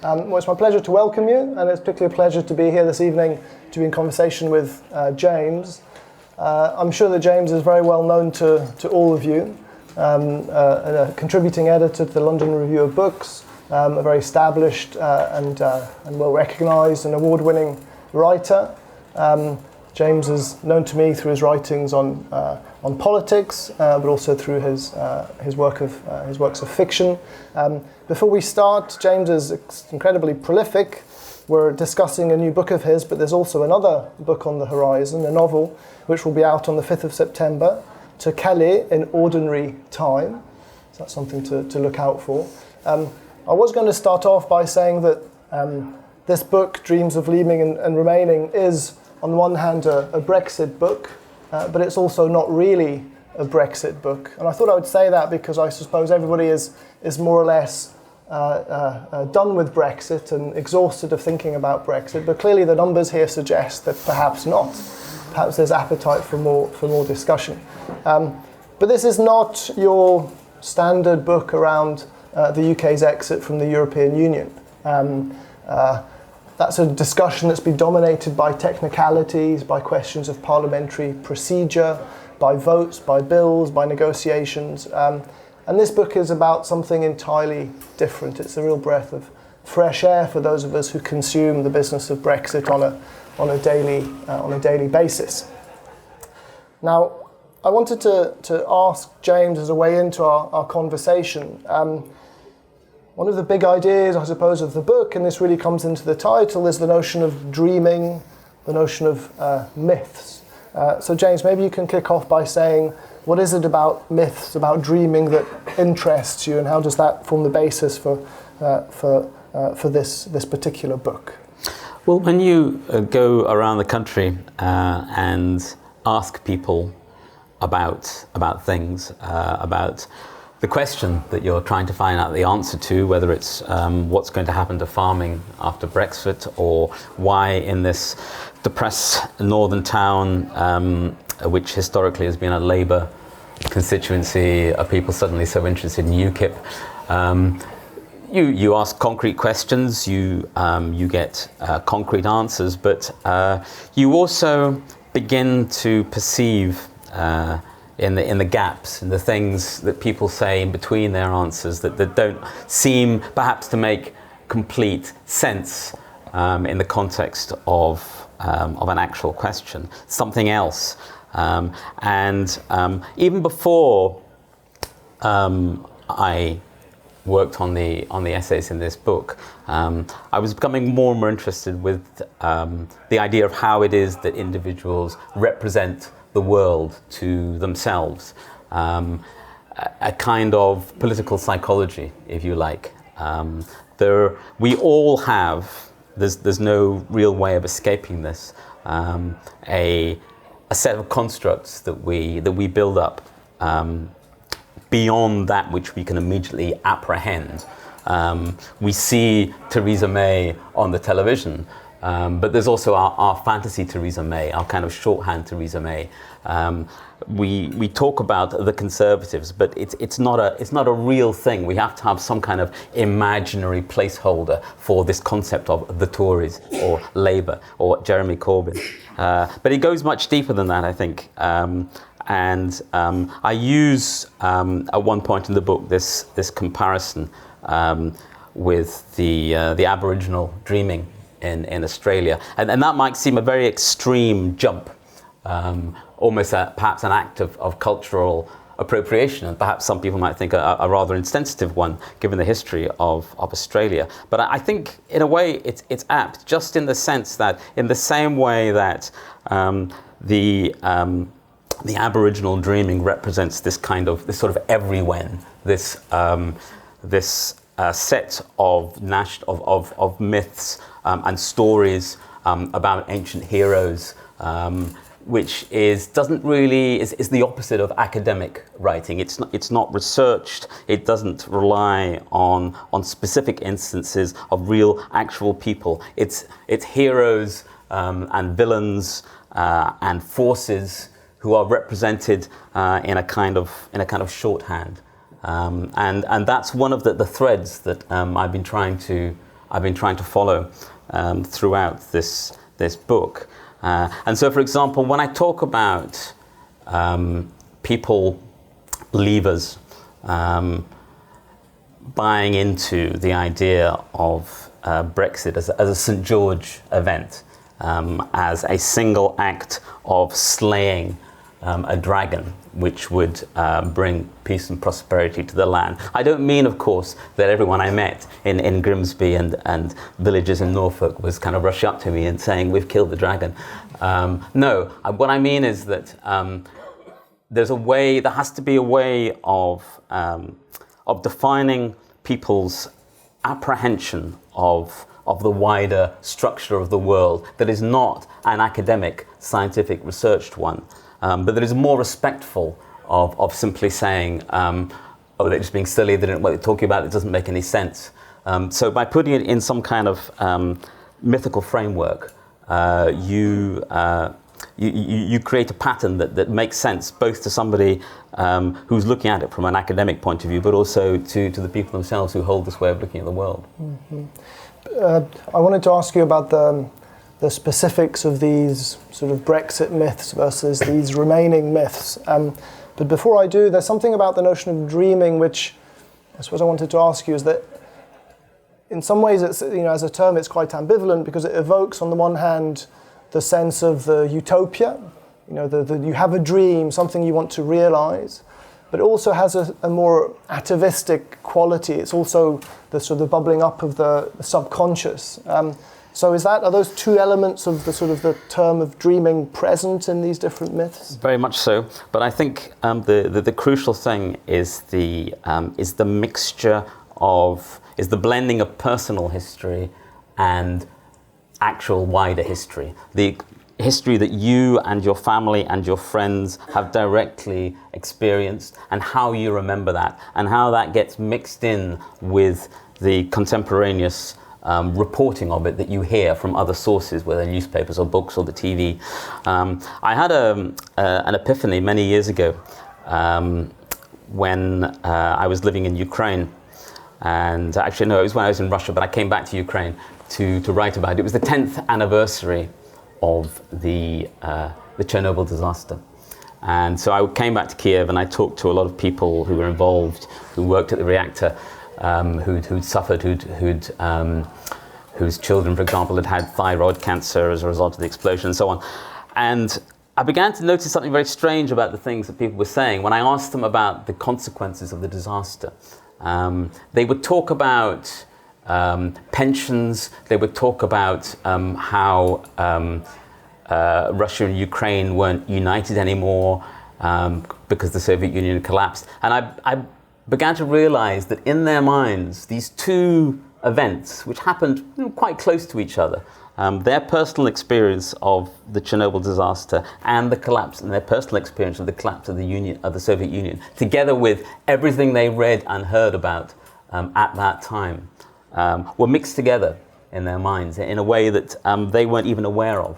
Well, it's my pleasure to welcome you, and it's particularly a pleasure to be here this evening to be in conversation with James. I'm sure that James is very well known to all of you, a contributing editor to the London Review of Books, a very established and well recognised and award-winning writer. James is known to me through his writings on politics, but also through his works of fiction. Before we start, James is incredibly prolific. We're discussing a new book of his, but there's also another book on the horizon, a novel, which will be out on the 5th of September, To Calais in Ordinary Time. So that's something to look out for. I was going to start off by saying that this book, Dreams of Leaving and Remaining, is on the one hand a Brexit book, but it's also not really a Brexit book. And I thought I would say that because I suppose everybody is more or less done with Brexit and exhausted of thinking about Brexit, but clearly the numbers here suggest that perhaps not. Perhaps there's appetite for more discussion. But this is not your standard book around the UK's exit from the European Union. That's a discussion that's been dominated by technicalities, by questions of parliamentary procedure, by votes, by bills, by negotiations. And this book is about something entirely different. It's a real breath of fresh air for those of us who consume the business of Brexit on a daily basis. Now, I wanted to ask James as a way into our conversation. One of the big ideas, I suppose, of the book, and this really comes into the title, is the notion of dreaming, the notion of myths. So James, maybe you can kick off by saying, what is it about myths, about dreaming that interests you, and how does that form the basis for this particular book? Well, when you go around the country and ask people about things, about the question that you're trying to find out the answer to, whether it's what's going to happen to farming after Brexit, or why in this depressed northern town, which historically has been a Labour constituency, are people suddenly so interested in UKIP? You ask concrete questions, you get concrete answers, but you also begin to perceive in the gaps, in the things that people say in between their answers that don't seem perhaps to make complete sense in the context of an actual question, something else. And even before I worked on the essays in this book, I was becoming more and more interested with the idea of how it is that individuals represent the world to themselves, a kind of political psychology, if you like. We all have, there's no real way of escaping this, a set of constructs that we build up beyond that which we can immediately apprehend. We see Theresa May on the television, but there's also our fantasy Theresa May, our kind of shorthand Theresa May. We talk about the Conservatives, but it's not a real thing. We have to have some kind of imaginary placeholder for this concept of the Tories or Labour or Jeremy Corbyn. But it goes much deeper than that, I think. And I use at one point in the book this comparison with the Aboriginal dreaming in Australia, and that might seem a very extreme jump, almost perhaps an act of cultural appropriation, and perhaps some people might think a rather insensitive one given the history of Australia. But I think in a way it's apt, just in the sense that in the same way that the Aboriginal dreaming represents this sort of everywhen, this set of myths and stories about ancient heroes, which is the opposite of academic writing. It's not researched. It doesn't rely on specific instances of real actual people. It's heroes and villains and forces who are represented in a kind of shorthand. And that's one of the threads that I've been trying to I've been trying to follow throughout this book. And so, for example, when I talk about people, leavers, buying into the idea of Brexit as a St. George event, as a single act of slaying a dragon, which would bring peace and prosperity to the land. I don't mean, of course, that everyone I met in Grimsby and villages in Norfolk was kind of rushing up to me and saying, "We've killed the dragon." No, what I mean is that there has to be a way of defining people's apprehension of the wider structure of the world that is not an academic, scientific, researched one, but that is more respectful of simply saying, oh, they're just being silly, they don't know what they're talking about, it doesn't make any sense. So by putting it in some kind of mythical framework, you create a pattern that makes sense both to somebody who's looking at it from an academic point of view, but also to the people themselves who hold this way of looking at the world. Mm-hmm. I wanted to ask you about the specifics of these sort of Brexit myths versus these remaining myths. But before I do, there's something about the notion of dreaming which I suppose I wanted to ask you, is that in some ways it's, as a term it's quite ambivalent because it evokes on the one hand the sense of the utopia, you have a dream, something you want to realize, but it also has a more atavistic quality. It's also the sort of bubbling up of the subconscious. So are those two elements of the sort of the term of dreaming present in these different myths? Very much so, but I think the crucial thing is the mixture is the blending of personal history and actual wider history. The history that you and your family and your friends have directly experienced, and how you remember that, and how that gets mixed in with the contemporaneous reporting of it that you hear from other sources, whether newspapers or books or the TV. I had an epiphany many years ago when I was living in Ukraine. And actually, no, it was when I was in Russia, but I came back to Ukraine to write about it. It was the 10th anniversary of the Chernobyl disaster. And so I came back to Kiev and I talked to a lot of people who were involved, who worked at the reactor, who'd suffered, whose children, for example, had thyroid cancer as a result of the explosion and so on. And I began to notice something very strange about the things that people were saying when I asked them about the consequences of the disaster. They would talk about pensions, they would talk about how Russia and Ukraine weren't united anymore because the Soviet Union collapsed. And I began to realize that in their minds, these two events, which happened quite close to each other, their personal experience of the Chernobyl disaster and the collapse, and their personal experience of the collapse of the Soviet Union, together with everything they read and heard about at that time, were mixed together in their minds in a way that they weren't even aware of.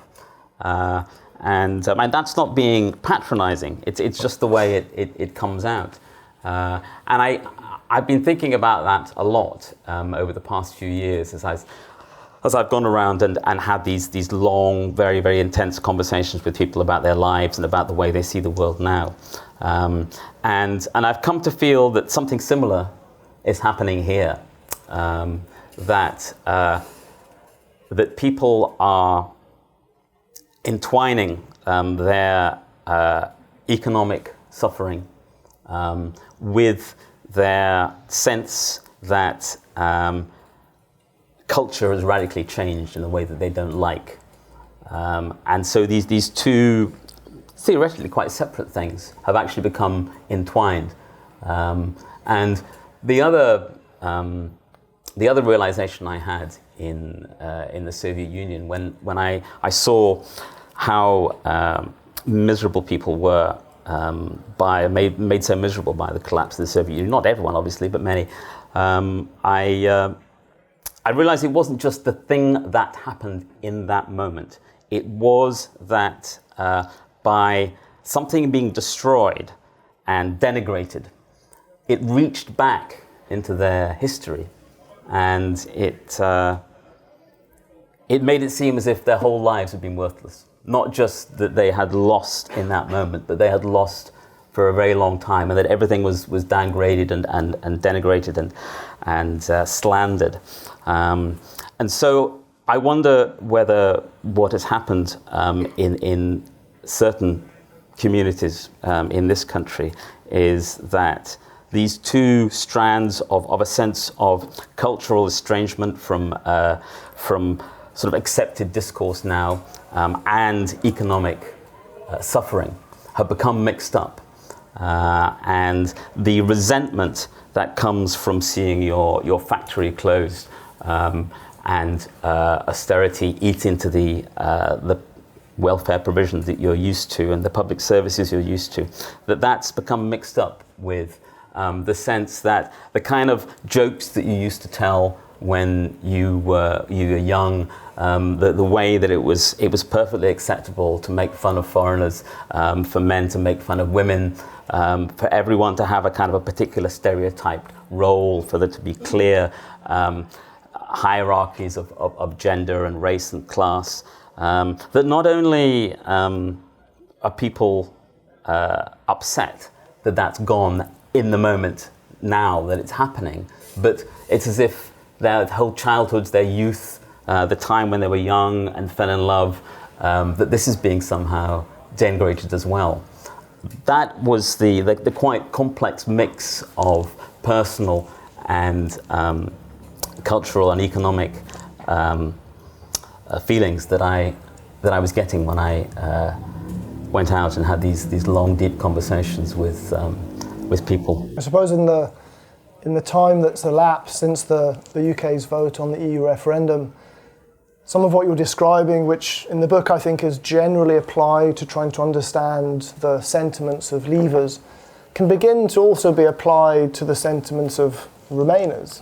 And that's not being patronizing. It's just the way it comes out. And I've been thinking about that a lot over the past few years as I've gone around and had these long, very, very intense conversations with people about their lives and about the way they see the world now. And I've come to feel that something similar is happening here. That people are entwining their economic suffering with their sense that culture has radically changed in a way that they don't like. And so these two theoretically quite separate things have actually become entwined. And the other realization I had in the Soviet Union when I saw how miserable people were made so miserable by the collapse of the Soviet Union. Not everyone, obviously, but many. I realized it wasn't just the thing that happened in that moment. It was that by something being destroyed and denigrated, it reached back into their history and it made it seem as if their whole lives had been worthless. Not just that they had lost in that moment, but they had lost for a very long time, and that everything was downgraded and denigrated and slandered. And so I wonder whether what has happened in certain communities in this country is that these two strands of a sense of cultural estrangement from sort of accepted discourse now and economic suffering have become mixed up. And the resentment that comes from seeing your factory closed and austerity eat into the welfare provisions that you're used to and the public services you're used to, that's become mixed up with the sense that the kind of jokes that you used to tell when you were young, the way that it was perfectly acceptable to make fun of foreigners, for men to make fun of women, for everyone to have a kind of a particular stereotyped role, for there to be clear hierarchies of gender and race and class, that not only are people upset that that's gone in the moment now that it's happening, but it's as if their whole childhoods, their youth, the time when they were young and fell in love, that this is being somehow denigrated as well. That was the quite complex mix of personal and cultural and economic feelings that I was getting when I went out and had these long, deep conversations with people. I suppose in the time that's elapsed since the UK's vote on the EU referendum, some of what you're describing, which in the book I think is generally applied to trying to understand the sentiments of leavers, can begin to also be applied to the sentiments of remainers.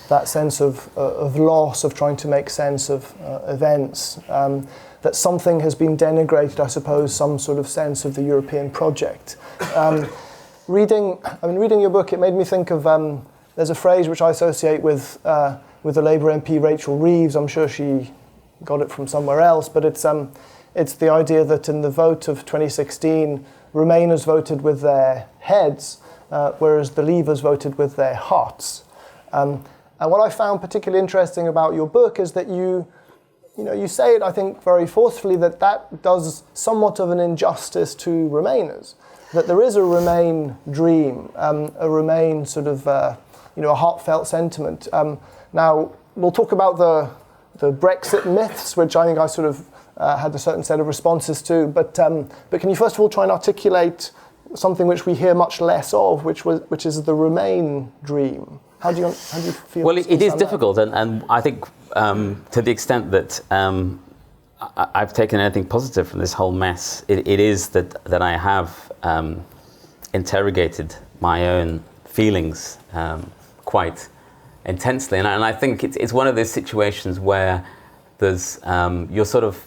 That sense of loss, of trying to make sense of events, that something has been denigrated, I suppose, some sort of sense of the European project. Reading your book, it made me think of, there's a phrase which I associate with the Labour MP Rachel Reeves. I'm sure she got it from somewhere else, but it's the idea that in the vote of 2016, Remainers voted with their heads, whereas the Leavers voted with their hearts. And what I found particularly interesting about your book is that you say it, I think, very forcefully, that does somewhat of an injustice to Remainers. That there is a Remain dream, a Remain sort of, a heartfelt sentiment. Now, we'll talk about the Brexit myths, which I think I sort of had a certain set of responses to. But can you first of all try and articulate something which we hear much less of, which is the Remain dream? How do you feel? Well, it is difficult, and I think to the extent that I've taken anything positive from this whole mess, it is that I have interrogated my own feelings quite intensely, and I think it's one of those situations where there's you're sort of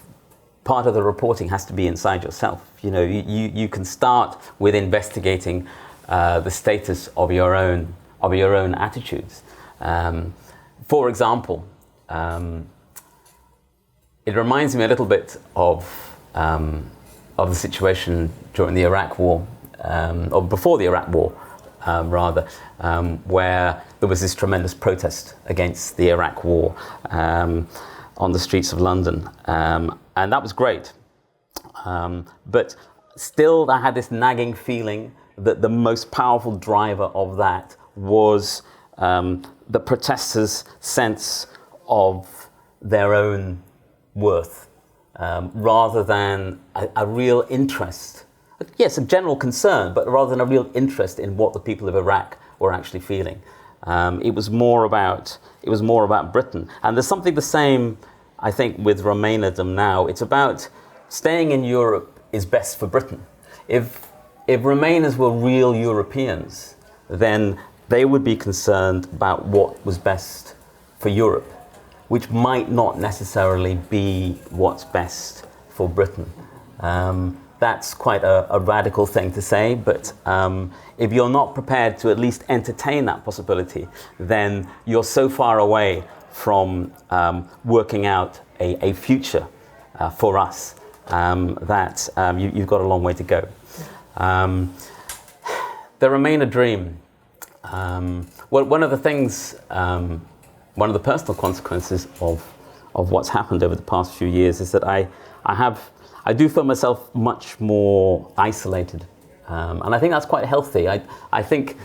part of the reporting has to be inside yourself. You can start with investigating the status of your own attitudes. For example, it reminds me a little bit of the situation during the Iraq War, or before the Iraq War, rather, where there was this tremendous protest against the Iraq War on the streets of London, and that was great. But still, I had this nagging feeling that the most powerful driver of that was the protesters' sense of their own worth, rather than a real interest. Yes, a general concern, but rather than a real interest in what the people of Iraq were actually feeling. It was more about Britain, and there's something the same, I think, with Remainerdom now. It's about staying in Europe is best for Britain. If Remainers were real Europeans, then they would be concerned about what was best for Europe, which might not necessarily be what's best for Britain. that's quite a radical thing to say, but if you're not prepared to at least entertain that possibility, then you're so far away from working out a future for us that you've got a long way to go. The Remainer dream. One of the things, one of the personal consequences of what's happened over the past few years is that I do feel myself much more isolated, and I think that's quite healthy. I think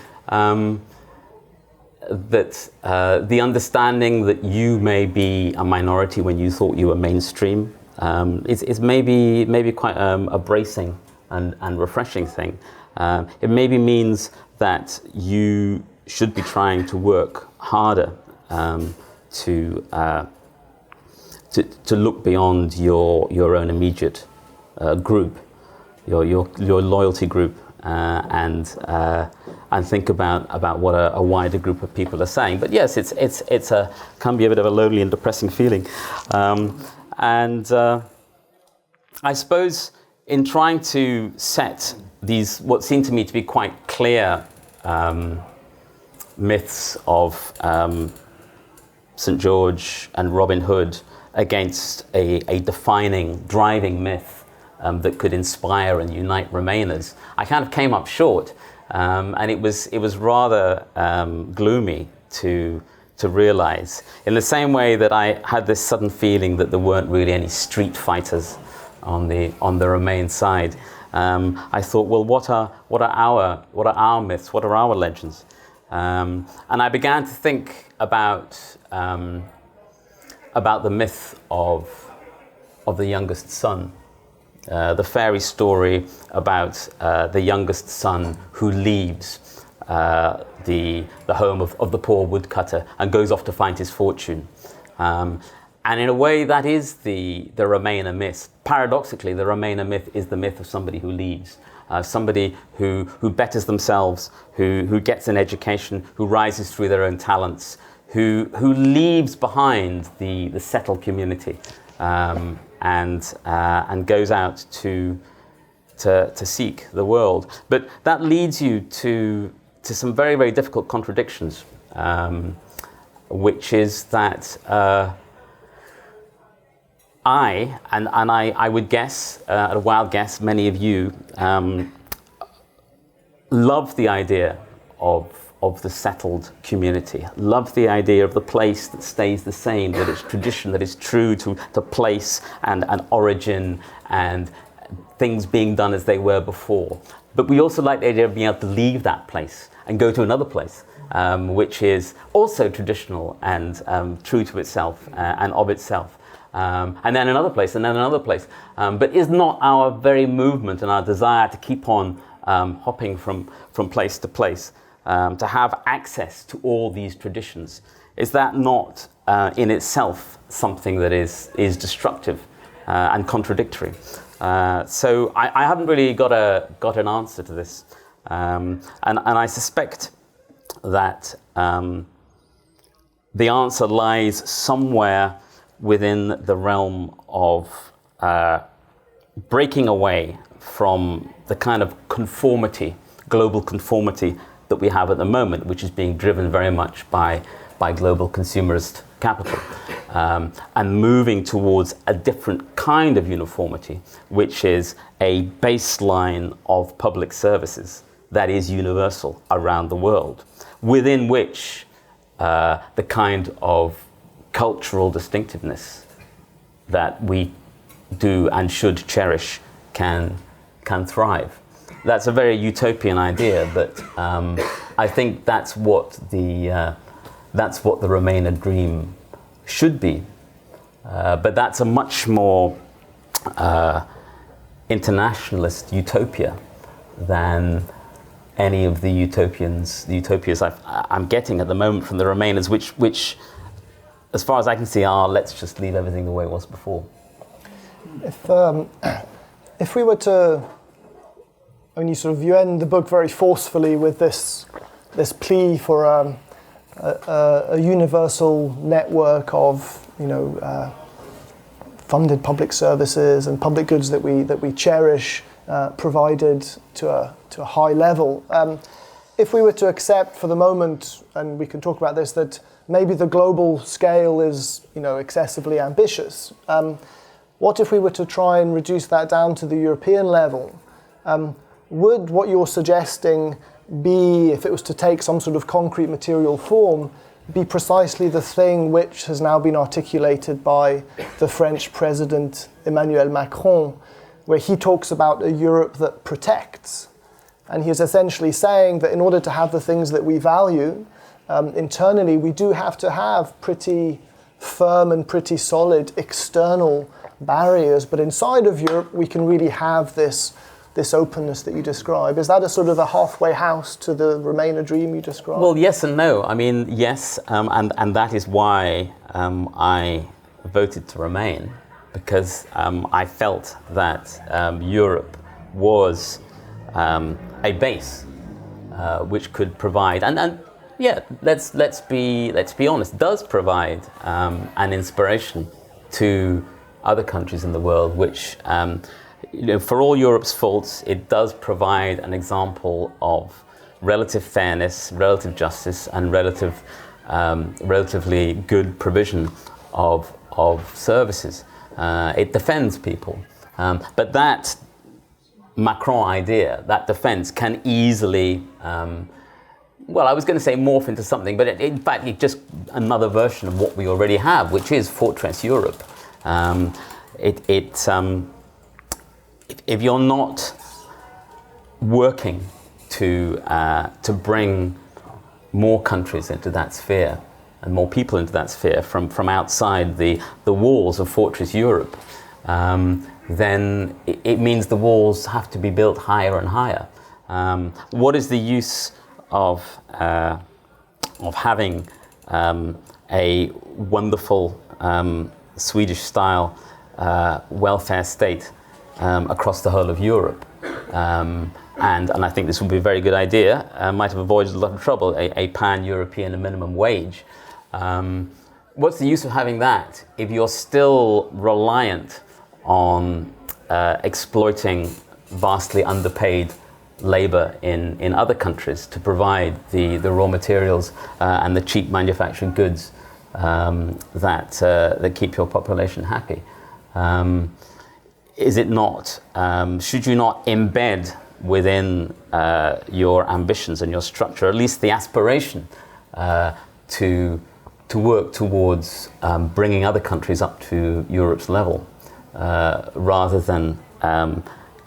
that the understanding that you may be a minority when you thought you were mainstream is maybe quite a bracing and refreshing thing. It maybe means that you should be trying to work harder to look beyond your own immediate group, your loyalty group, and think about what a wider group of people are saying. But yes, it's can be a bit of a lonely and depressing feeling, and I suppose in trying to set these what seem to me to be quite clear myths of St. George and Robin Hood against a defining, driving myth that could inspire and unite Remainers, I kind of came up short, and it was rather gloomy to realize. In the same way that I had this sudden feeling that there weren't really any street fighters on the Remain side, I thought, well, what are our myths? What are our legends? And I began to think about the myth of the youngest son, the fairy story about the youngest son who leaves the home of the poor woodcutter and goes off to find his fortune. And in a way, that is the Remainer myth. Paradoxically, the Remainer myth is the myth of somebody who leaves, somebody who betters themselves, who gets an education, who rises through their own talents, who leaves behind the settled community, and goes out to seek the world. But that leads you to some very, very difficult contradictions, which is that I would guess, at a wild guess, many of you love the idea of the settled community, love the idea of the place that stays the same, that it's tradition, that is true to place and origin and things being done as they were before. But we also like the idea of being able to leave that place and go to another place, which is also traditional and true to itself and of itself. And then another place, and then another place. But is not our very movement and our desire to keep on hopping from place to place, to have access to all these traditions, is that not in itself something that is destructive and contradictory? So I haven't really got an answer to this, and I suspect that the answer lies somewhere within the realm of breaking away from the kind of conformity, global conformity that we have at the moment, which is being driven very much by global consumerist capital, and moving towards a different kind of uniformity, which is a baseline of public services that is universal around the world, within which the kind of cultural distinctiveness that we do and should cherish can thrive. That's a very utopian idea, but I think that's what the Remainer dream should be. But that's a much more internationalist utopia than any of the utopias I'm getting at the moment from the Remainers, which, as far as I can see, are let's just leave everything the way it was before. If we were to, I mean, you end the book very forcefully with this plea for a universal network of funded public services and public goods that we cherish provided to a high level. If we were to accept for the moment, and we can talk about this, that maybe the global scale is, excessively ambitious. What if we were to try and reduce that down to the European level? Would what you're suggesting be, if it was to take some sort of concrete material form, be precisely the thing which has now been articulated by the French President Emmanuel Macron, where he talks about a Europe that protects? And he is essentially saying that in order to have the things that we value, internally, we do have to have pretty firm and pretty solid external barriers, but inside of Europe, we can really have this openness that you describe. Is that a sort of a halfway house to the Remainer dream you describe? Well, yes and no. I mean, yes, and that is why I voted to remain, because I felt that Europe was a base which could provide, and yeah, let's be honest, does provide an inspiration to other countries in the world, which for all Europe's faults, it does provide an example of relative fairness, relative justice, and relatively good provision of services. It defends people, but that Macron idea, that defense, can easily, well, I was going to say morph into something, but in fact, it's just another version of what we already have, which is Fortress Europe. If you're not working to bring more countries into that sphere and more people into that sphere from outside the walls of Fortress Europe, then it means the walls have to be built higher and higher. What is the use of having a wonderful Swedish-style welfare state across the whole of Europe? And I think this would be a very good idea. Might have avoided a lot of trouble, a pan-European minimum wage. What's the use of having that if you're still reliant on exploiting vastly underpaid labor in other countries to provide the raw materials and the cheap manufactured goods that keep your population happy? Is it not, should you not embed within your ambitions and your structure at least the aspiration to work towards bringing other countries up to Europe's level, rather than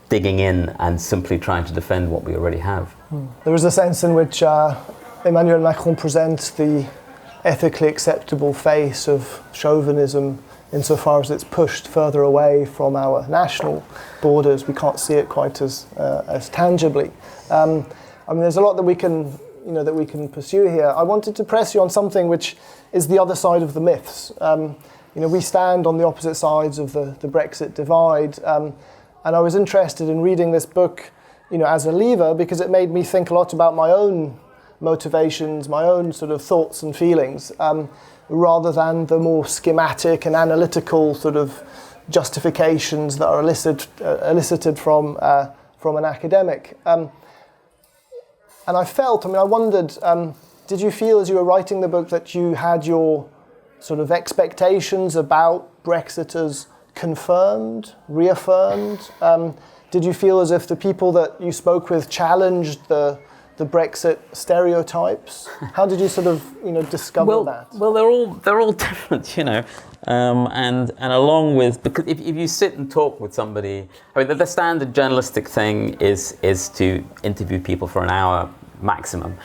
digging in and simply trying to defend what we already have? There is a sense in which Emmanuel Macron presents the ethically acceptable face of chauvinism insofar as it's pushed further away from our national borders. We can't see it quite as tangibly. I mean, there's a lot that we can pursue here. I wanted to press you on something which is the other side of the myths. We stand on the opposite sides of the Brexit divide, and I was interested in reading this book, as a leaver, because it made me think a lot about my own motivations, my own sort of thoughts and feelings, rather than the more schematic and analytical sort of justifications that are elicited from an academic. And I wondered, did you feel as you were writing the book that you had your sort of expectations about Brexiters confirmed, reaffirmed? Did you feel as if the people that you spoke with challenged the Brexit stereotypes? How did you sort of discover that? Well, they're all different, and along with, because if you sit and talk with somebody, I mean, the standard journalistic thing is to interview people for an hour maximum,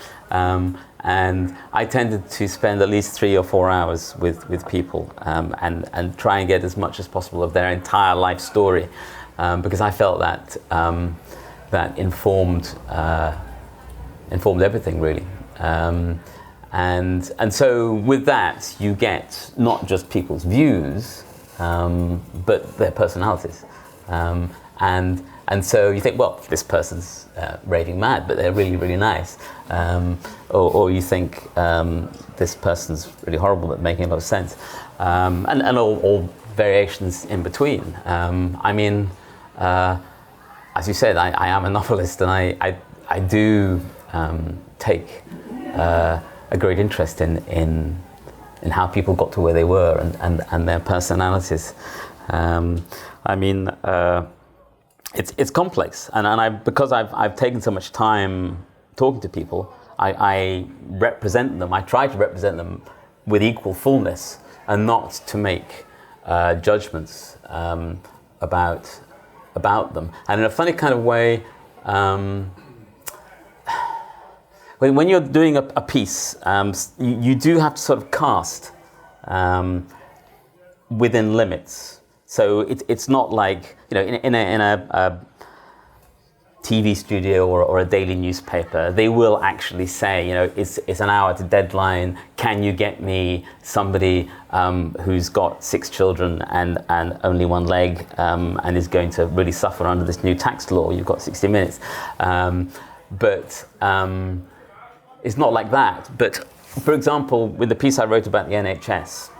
and I tended to spend at least 3 or 4 hours with people, and try and get as much as possible of their entire life story, because I felt that that informed everything, really. And so with that, you get not just people's views, but their personalities. And so you think, well, this person's raving mad, but they're really, really nice. Or you think this person's really horrible, but making a lot of sense. And all variations in between. I as you said, I am a novelist, and I do take a great interest in how people got to where they were and their personalities. I mean, it's complex, and because I've taken so much time talking to people, I represent them. I try to represent them with equal fullness, and not to make judgments about them. And in a funny kind of way, when you're doing a piece, you do have to sort of cast within limits. So it's not like, in a TV studio or a daily newspaper, they will actually say, it's an hour to deadline. Can you get me somebody who's got 6 children and only one leg and is going to really suffer under this new tax law? You've got 60 minutes. But it's not like that. But for example, with the piece I wrote about the NHS,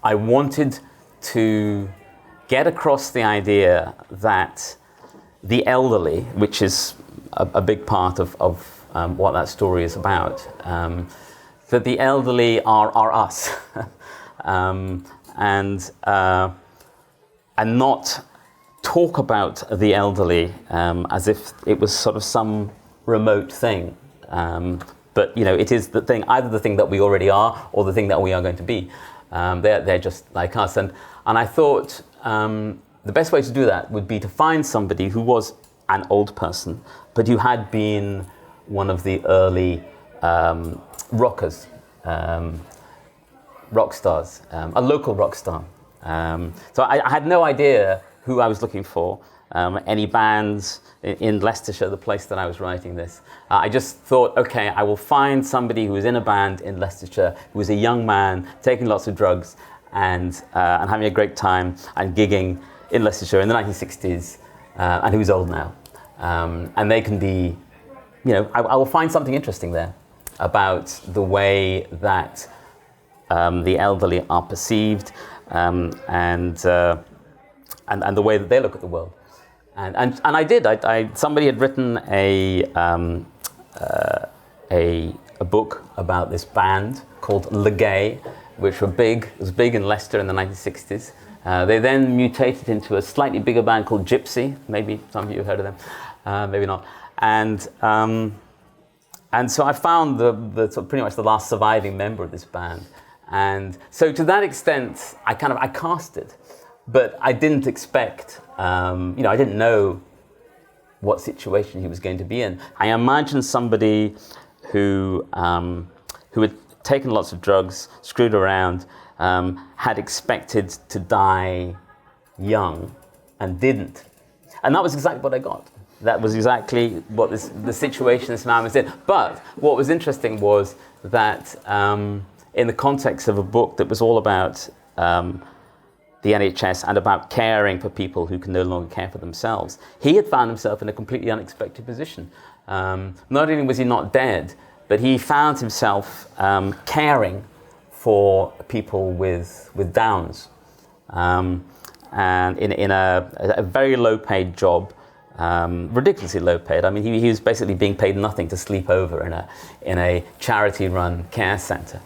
I wanted to get across the idea that the elderly, which is a big part of what that story is about, that the elderly are us, and not talk about the elderly as if it was sort of some remote thing. But it is the thing, either the thing that we already are or the thing that we are going to be. They're just like us, and I thought. The best way to do that would be to find somebody who was an old person, but who had been one of the early rockers, rock stars, a local rock star. So I had no idea who I was looking for, any bands in Leicestershire, the place that I was writing this. I just thought, okay, I will find somebody who was in a band in Leicestershire, who was a young man, taking lots of drugs, and having a great time, and gigging in Leicestershire in the 1960s, and who's old now. And they can be, I will find something interesting there about the way that the elderly are perceived, and the way that they look at the world. And I did. Somebody had written a book about this band called Le Gay, which was big in Leicester in the 1960s. They then mutated into a slightly bigger band called Gypsy. Maybe some of you have heard of them, maybe not. And so I found the sort of pretty much the last surviving member of this band. And so to that extent, I cast it, but I didn't expect, I didn't know what situation he was going to be in. I imagined somebody who had taken lots of drugs, screwed around, had expected to die young and didn't. And that was exactly what I got. That was exactly what the situation this man was in. But what was interesting was that in the context of a book that was all about the NHS and about caring for people who can no longer care for themselves, he had found himself in a completely unexpected position. Not only was he not dead, but he found himself caring for people with Downs, and in a very low-paid job, ridiculously low-paid. I mean, he was basically being paid nothing to sleep over in a charity-run care centre,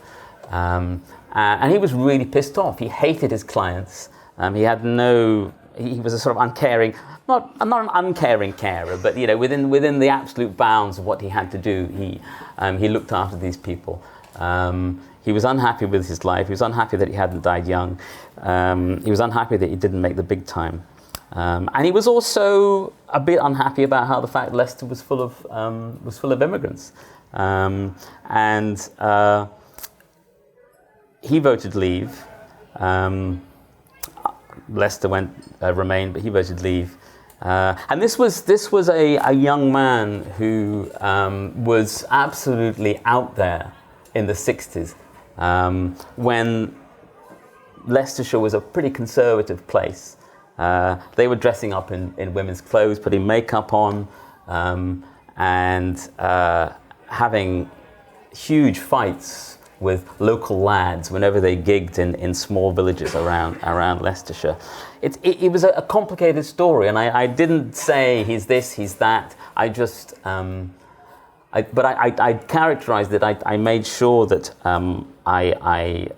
and he was really pissed off. He hated his clients. He was a sort of uncaring. Not an uncaring carer, but within the absolute bounds of what he had to do, he looked after these people. He was unhappy with his life. He was unhappy that he hadn't died young. He was unhappy that he didn't make the big time, and he was also a bit unhappy about how the fact Leicester was full of immigrants, and he voted Leave. Leicester remained, but he voted Leave. And this was a young man who was absolutely out there in the 60s, when Leicestershire was a pretty conservative place. They were dressing up in women's clothes, putting makeup on, and having huge fights with local lads whenever they gigged in small villages around Leicestershire. It was a complicated story, and I didn't say he's this, he's that. I just, I characterized it. I made sure that I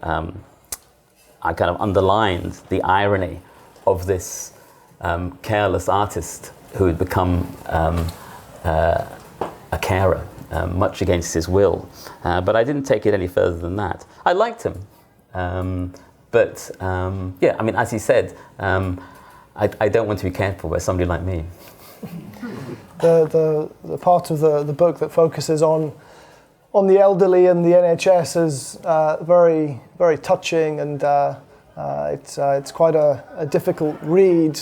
kind of underlined the irony of this careless artist who had become a carer, much against his will. But I didn't take it any further than that. I liked him. But yeah, I mean, as he said, I don't want to be cared for by somebody like me. The part of the book that focuses on the elderly and the NHS is very, very touching, and it's quite a difficult read.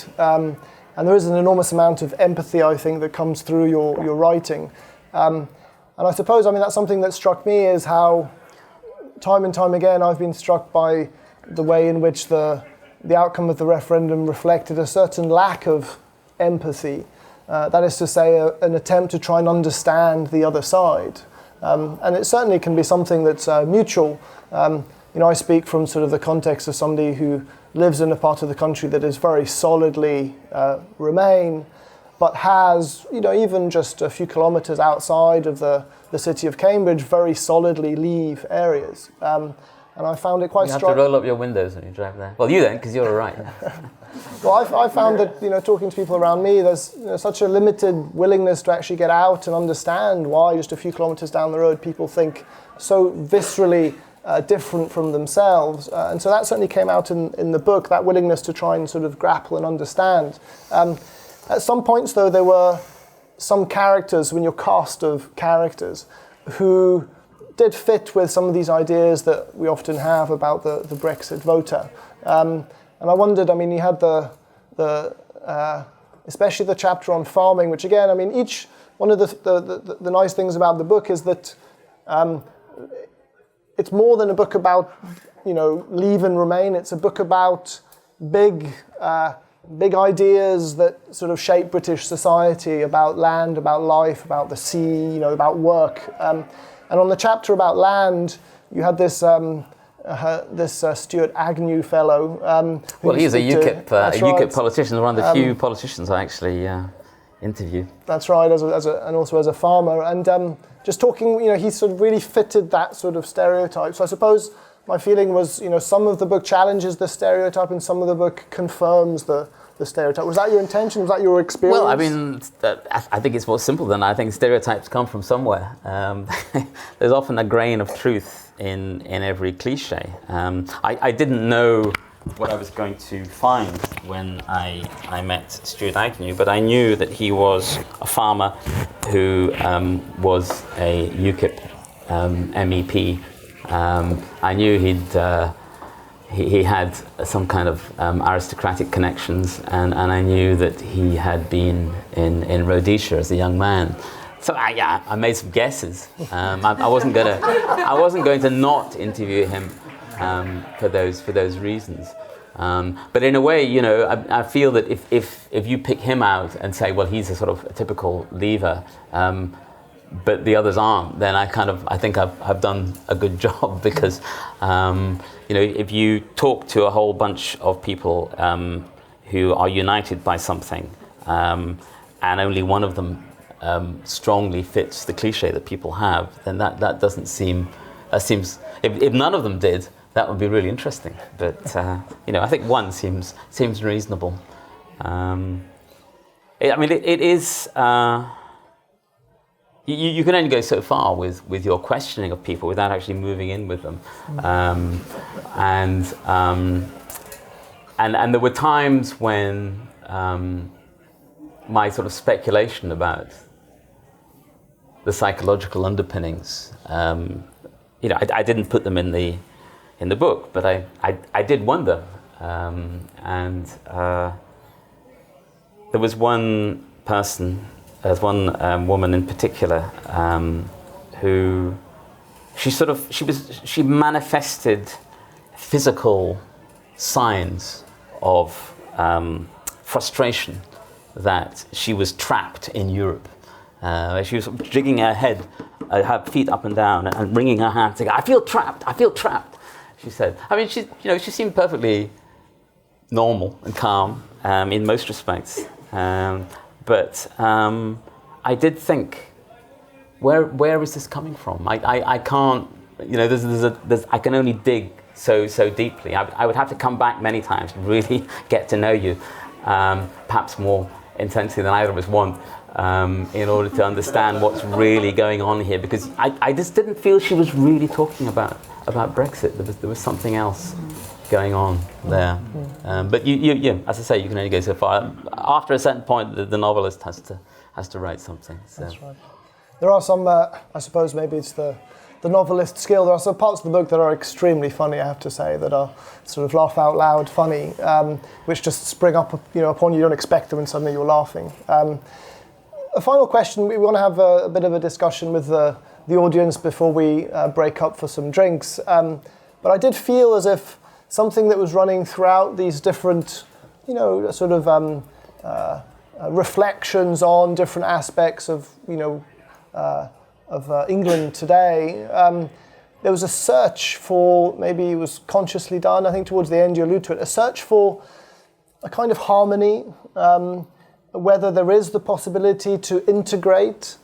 And there is an enormous amount of empathy, I think, that comes through your writing. And I suppose, I mean, that's something that struck me, is how time and time again I've been struck by the way in which the outcome of the referendum reflected a certain lack of empathy. That is to say, an attempt to try and understand the other side. And it certainly can be something that's mutual. I speak from sort of the context of somebody who lives in a part of the country that is very solidly Remain, but has, even just a few kilometres outside of the city of Cambridge, very solidly Leave areas. And I found it quite striking. You have to roll up your windows when you drive there. Well, you don't, because you're all right. Well, I found that, talking to people around me, there's such a limited willingness to actually get out and understand why just a few kilometres down the road people think so viscerally different from themselves. And so that certainly came out in the book, that willingness to try and sort of grapple and understand. At some points, though, there were some characters, when your cast of characters, who did fit with some of these ideas that we often have about the Brexit voter. And I wondered, I mean, you had especially the chapter on farming, which again, I mean, each one of the nice things about the book is that it's more than a book about, Leave and Remain. It's a book about big ideas that sort of shape British society, about land, about life, about the sea, about work. And on the chapter about land, you had this Stuart Agnew fellow. Well, he's a UKIP politician, one of the few politicians I actually interviewed. That's right, and also as a farmer. And just talking, he sort of really fitted that sort of stereotype. So I suppose my feeling was, some of the book challenges the stereotype and some of the book confirms the stereotype. Was that your intention? Was that your experience? Well, I mean, I think it's more simple than that. I think stereotypes come from somewhere. There's often a grain of truth in every cliche. I didn't know what I was going to find when I met Stuart Agnew, but I knew that he was a farmer who was a UKIP MEP. I knew he had some kind of aristocratic connections, and I knew that he had been in Rhodesia as a young man. So I made some guesses. I wasn't going to not interview him for those reasons. But in a way, I feel that if you pick him out and say, well, he's a sort of a typical Leaver, but the others aren't, then I think I've done a good job, because if you talk to a whole bunch of people who are united by something, and only one of them strongly fits the cliche that people have, then that doesn't seem. That seems. If none of them did, that would be really interesting. But I think one seems reasonable. It is. You can only go so far with your questioning of people without actually moving in with them, and there were times when my sort of speculation about the psychological underpinnings, I didn't put them in the book, but I did wonder, and there was one person. There's one woman in particular who she manifested physical signs of frustration that she was trapped in Europe. She was jigging her head her feet up and down and wringing her hands, saying, "I feel trapped. I feel trapped." She said. I mean, she seemed perfectly normal and calm in most respects, but I did think, where is this coming from? I can't. I can only dig so deeply. I would have to come back many times to really get to know you, perhaps more intensely than either of us want, in order to understand what's really going on here. Because I just didn't feel she was really talking about Brexit. There was something else going on there. But you, as I say, you can only go so far. After a certain point, the novelist has to write something. So. That's right. There are some, I suppose maybe it's the novelist skill. There are some parts of the book that are extremely funny, I have to say, that are sort of laugh out loud funny, which just spring up, upon you. You don't expect them, and suddenly you're laughing. A final question. We want to have a bit of a discussion with the audience before we break up for some drinks. But I did feel as if something that was running throughout these different, sort of reflections on different aspects of, England today. There was a search for, maybe it was consciously done, I think towards the end you allude to it, a search for a kind of harmony, whether there is the possibility to integrate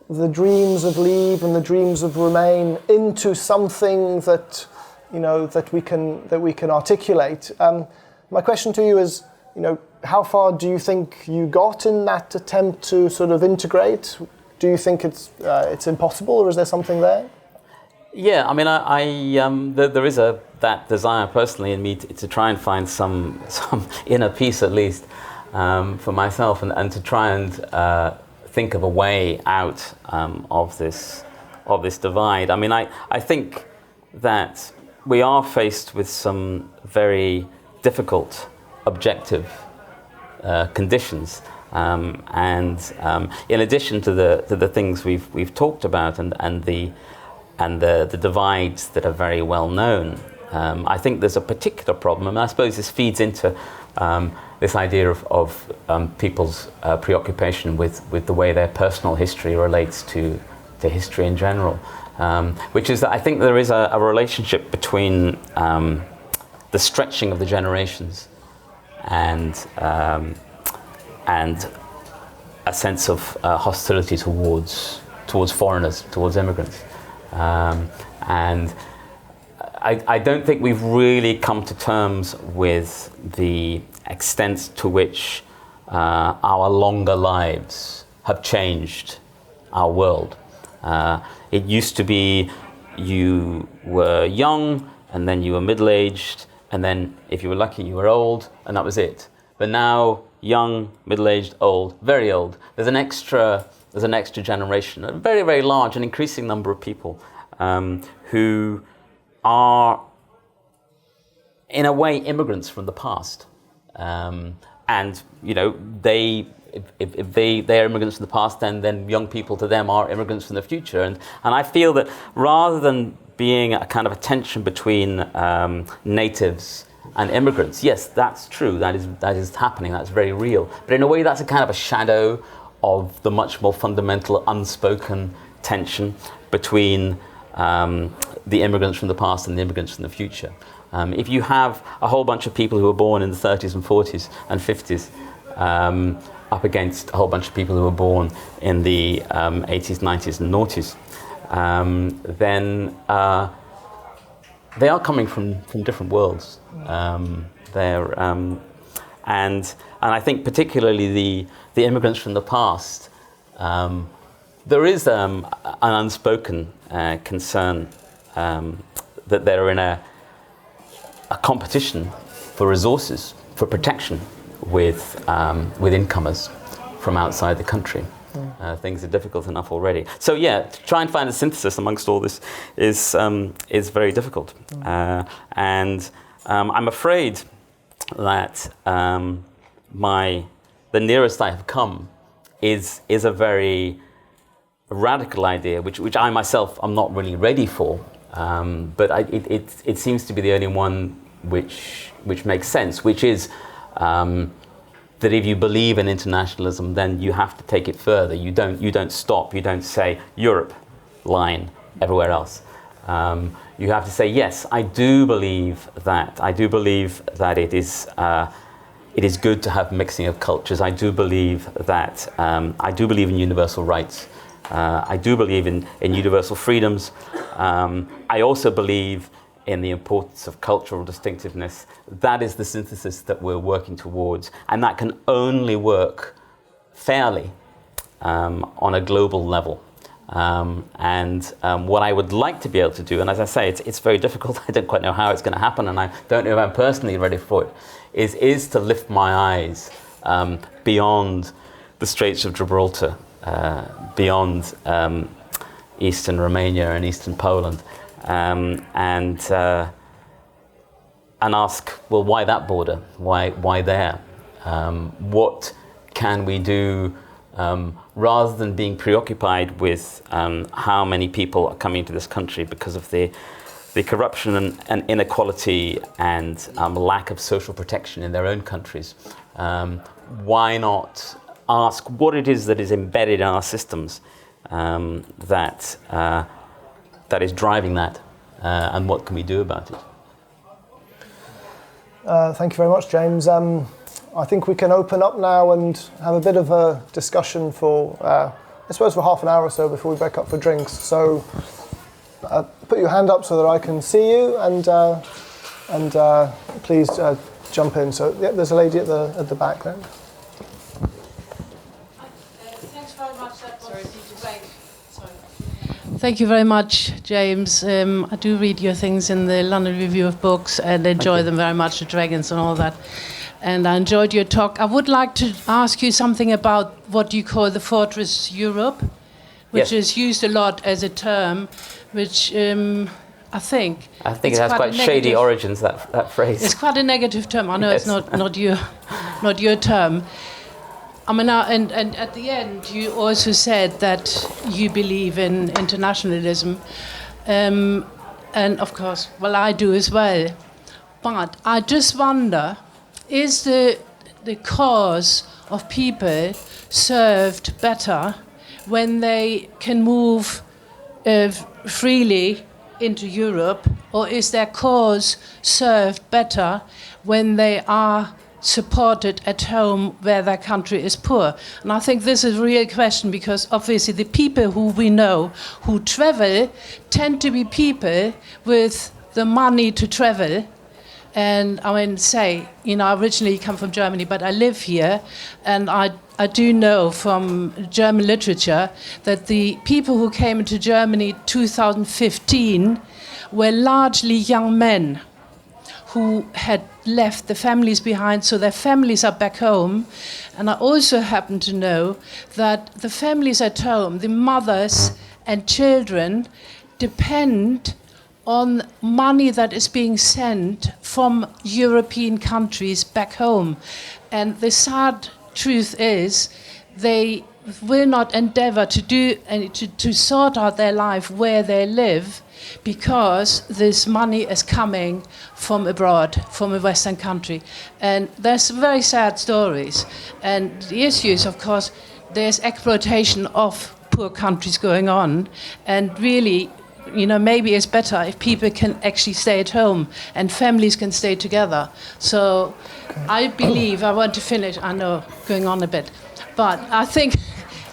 the dreams of leave and the dreams of remain into something that, that we can articulate. My question to you is, how far do you think you got in that attempt to sort of integrate? Do you think it's impossible, or is there something there? Yeah, I mean, there is that desire personally in me to try and find some inner peace at least for myself, and to try and think of a way out of this divide. I mean, I think that we are faced with some very difficult objective conditions. And in addition to the things we've talked about and the divides that are very well known, I think there's a particular problem, and I suppose this feeds into this idea of people's preoccupation with the way their personal history relates to history in general, which is that I think there is a relationship between the stretching of the generations and a sense of hostility towards foreigners, towards immigrants. And I don't think we've really come to terms with the extent to which our longer lives have changed our world. It used to be you were young, and then you were middle-aged, and then if you were lucky you were old, and that was it. But now, young, middle-aged, old, very old. There's an extra generation, a very, very large and increasing number of people who are, in a way, immigrants from the past. And if they are immigrants from the past, then young people to them are immigrants from the future. And I feel that rather than being a kind of a tension between natives and immigrants, yes, that's true. That is happening. That's very real. But in a way, that's a kind of a shadow of the much more fundamental, unspoken tension between the immigrants from the past and the immigrants from the future. If you have a whole bunch of people who were born in the 30s and 40s and 50s up against a whole bunch of people who were born in the 80s, 90s, and noughties, then they are coming from different worlds. And I think particularly the immigrants from the past, there is an unspoken concern that they're in a competition for resources, for protection with incomers from outside the country. Things are difficult enough already. So yeah, to try and find a synthesis amongst all this is very difficult. And I'm afraid that the nearest I have come is a very radical idea, which I myself am not really ready for. But it seems to be the only one which makes sense, which is that if you believe in internationalism, then you have to take it further. You don't stop. You don't say Europe, line everywhere else. You have to say, yes, I do believe that. I do believe that it is good to have mixing of cultures. I do believe that. I do believe in universal rights. I do believe in universal freedoms. I also believe in the importance of cultural distinctiveness. That is the synthesis that we're working towards, and that can only work fairly on a global level. What I would like to be able to do, and as I say, it's very difficult, I don't quite know how it's going to happen, and I don't know if I'm personally ready for it, is to lift my eyes beyond the Straits of Gibraltar, beyond eastern Romania and eastern Poland, and ask, well, why that border? Why there? What can we do rather than being preoccupied with how many people are coming to this country because of the corruption and inequality and lack of social protection in their own countries? Why not ask what it is that is embedded in our systems that is driving that, and what can we do about it? Thank you very much, James. I think we can open up now and have a bit of a discussion for, I suppose, for half an hour or so before we break up for drinks. So put your hand up so that I can see you, and please jump in. So yeah, there's a lady at the back there. Thanks very much. Thank you very much, James. I do read your things in the London Review of Books and enjoy them very much, the dragons and all that. And I enjoyed your talk. I would like to ask you something about what you call the Fortress Europe, which is used a lot as a term, which I think it has quite shady origins, that phrase. It's quite a negative term. I know it's not your term. I mean, and at the end, you also said that you believe in internationalism, and of course, well, I do as well. But I just wonder, is the cause of people served better when they can move freely into Europe, or is their cause served better when they are supported at home where their country is poor? And I think this is a real question, because obviously the people who we know who travel tend to be people with the money to travel. And I mean, I originally come from Germany, but I live here, and I do know from German literature that the people who came into Germany 2015 were largely young men who had left the families behind, so their families are back home. And I also happen to know that the families at home, the mothers and children, depend on money that is being sent from European countries back home. And the sad truth is they will not endeavor to do and to sort out their life where they live, because this money is coming from abroad, from a Western country. And there's very sad stories. And the issue is, of course, there's exploitation of poor countries going on. And really, maybe it's better if people can actually stay at home and families can stay together. So I believe, I want to finish, I know, going on a bit, but I think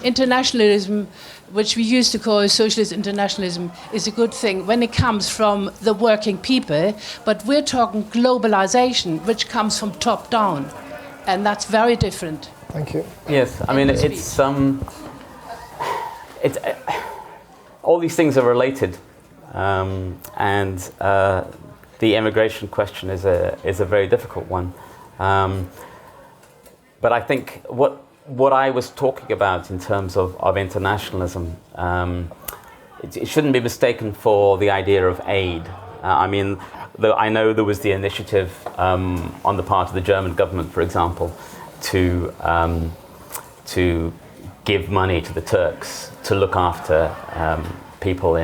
internationalism, which we used to call socialist internationalism, is a good thing when it comes from the working people, but we're talking globalization, which comes from top down, and that's very different. Thank you. Yes, I mean, it's all these things are related, and the immigration question is a very difficult one. But I think what I was talking about in terms of internationalism, it shouldn't be mistaken for the idea of aid. I mean, I know there was the initiative on the part of the German government, for example, to give money to the Turks to look after people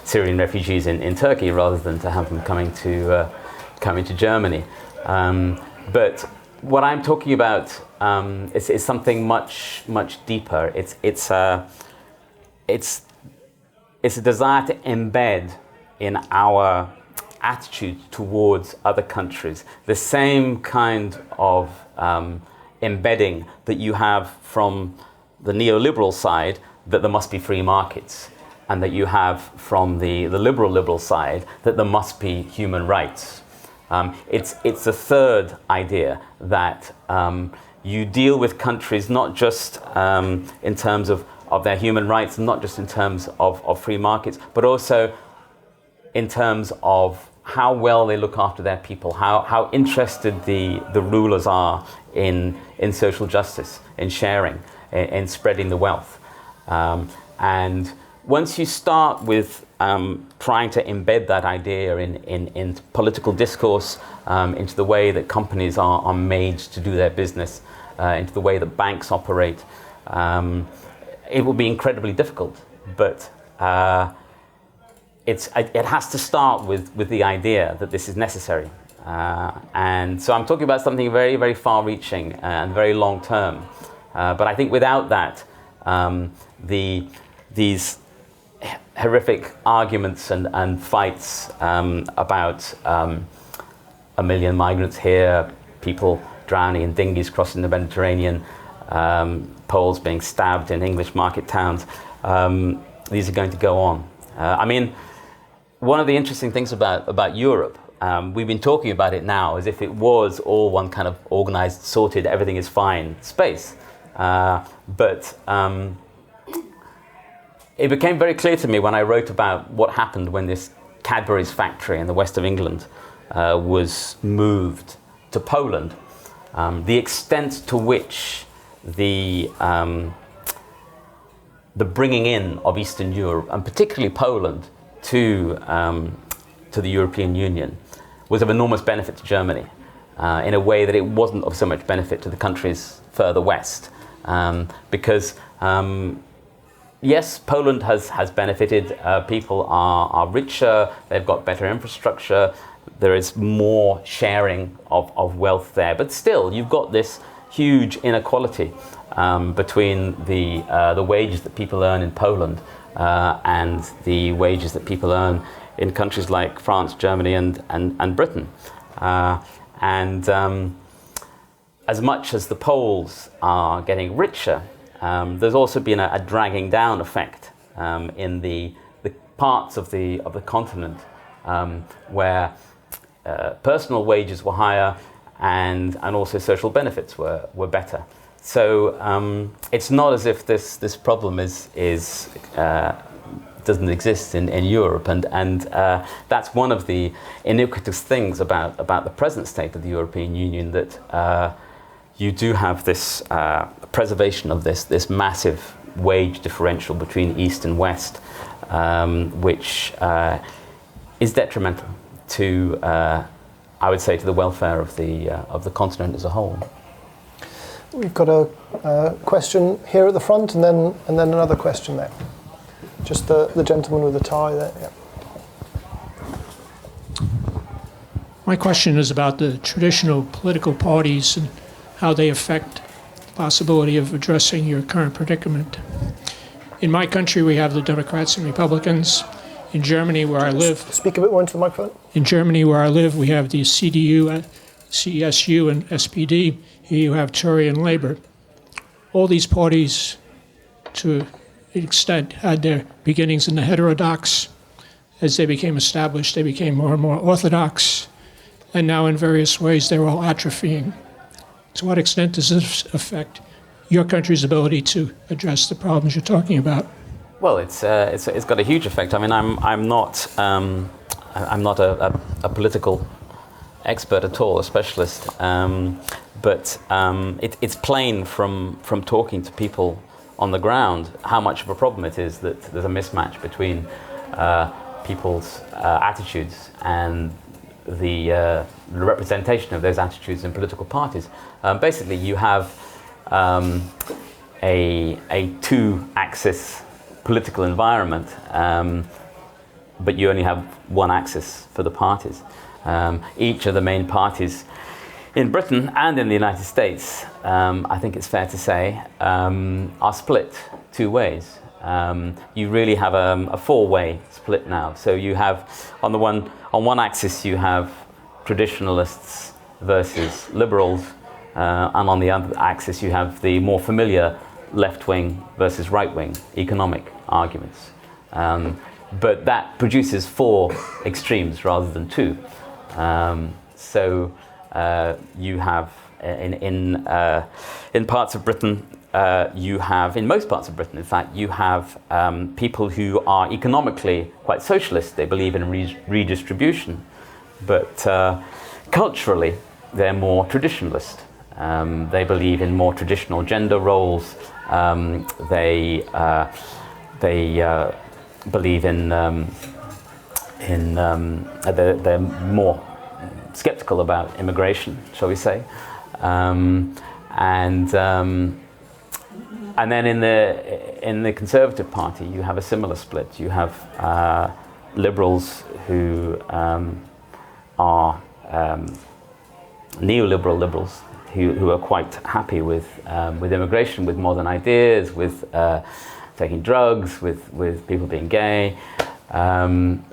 Syrian refugees in Turkey, rather than to have them coming to Germany. But what I'm talking about is something much deeper. It's it's a desire to embed in our attitude towards other countries the same kind of embedding that you have from the neoliberal side, that there must be free markets, and that you have from the liberal side, that there must be human rights. It's a third idea that you deal with countries not just in terms of their human rights, not just in terms of free markets, but also in terms of how well they look after their people, how interested the rulers are in social justice, in sharing, in spreading the wealth. And once you start with trying to embed that idea in political discourse, into the way that companies are made to do their business, into the way that banks operate, it will be incredibly difficult. But it has to start with the idea that this is necessary. And so I'm talking about something very, very far-reaching and very long-term. But I think without that, these horrific arguments and fights about 1 million migrants here, people drowning in dinghies crossing the Mediterranean, Poles being stabbed in English market towns, these are going to go on. I mean, one of the interesting things about Europe, we've been talking about it now as if it was all one kind of organized, sorted, everything is fine space. But it became very clear to me when I wrote about what happened when this Cadbury's factory in the west of England was moved to Poland, the extent to which the bringing in of Eastern Europe, and particularly Poland, to the European Union was of enormous benefit to Germany, in a way that it wasn't of so much benefit to the countries further west. Because yes, Poland has benefited. People are richer, they've got better infrastructure, there is more sharing of wealth there. But still, you've got this huge inequality between the wages that people earn in Poland and the wages that people earn in countries like France, Germany, and Britain. As much as the Poles are getting richer, there's also been a dragging down effect in the parts of the continent where personal wages were higher and also social benefits were better. So it's not as if this problem doesn't exist in Europe, and that's one of the iniquitous things about the present state of the European Union, that you do have this preservation of this massive wage differential between East and West, which is detrimental to, I would say, to the welfare of the continent as a whole. We've got a question here at the front, and then another question there. Just the gentleman with the tie there. Yeah. My question is about the traditional political parties and how they affect the possibility of addressing your current predicament. In my country, we have the Democrats and Republicans. In Germany, where I live... Speak a bit more into the microphone. In Germany, where I live, we have the CDU, CSU, and SPD. Here you have Tory and Labour. All these parties, to an extent, had their beginnings in the heterodox. As they became established, they became more and more orthodox. And now, in various ways, they're all atrophying. To what extent does this affect your country's ability to address the problems you're talking about? Well, it's got a huge effect. I mean, I'm not a political expert at all, a specialist, but it's plain from talking to people on the ground how much of a problem it is that there's a mismatch between people's attitudes and the representation of those attitudes in political parties. Basically, you have a two-axis political environment, but you only have one axis for the parties. Each of the main parties in Britain and in the United States, I think it's fair to say, are split two ways. you really have a four-way split now. So you have, on one axis you have traditionalists versus liberals, and on the other axis you have the more familiar left-wing versus right-wing economic arguments. But that produces four extremes rather than two. So you have in parts of Britain, in most parts of Britain, in fact, you have people who are economically quite socialist. They believe in redistribution, but culturally they're more traditionalist. They believe in more traditional gender roles. They believe they're more skeptical about immigration, shall we say, and then in the Conservative Party you have a similar split. You have liberals who are neoliberal liberals who are quite happy with immigration, with modern ideas, with taking drugs, with people being gay, and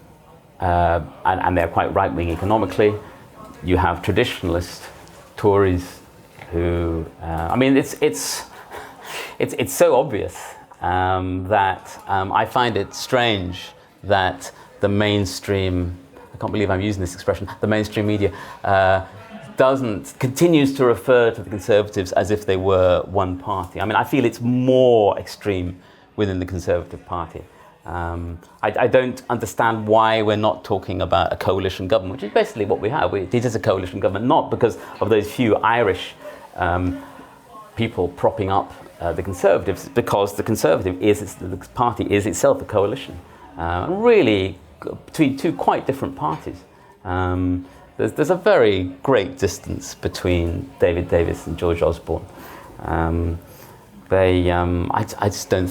they're quite right-wing economically. You have traditionalist Tories who, it's so obvious that I find it strange that the mainstream, I can't believe I'm using this expression, the mainstream media continues to refer to the Conservatives as if they were one party. I mean, I feel it's more extreme within the Conservative Party. I don't understand why we're not talking about a coalition government, which is basically what we have. It is a coalition government, not because of those few Irish people propping up the Conservatives, because the the party is itself a coalition, really between two quite different parties. There's a very great distance between David Davis and George Osborne. I just don't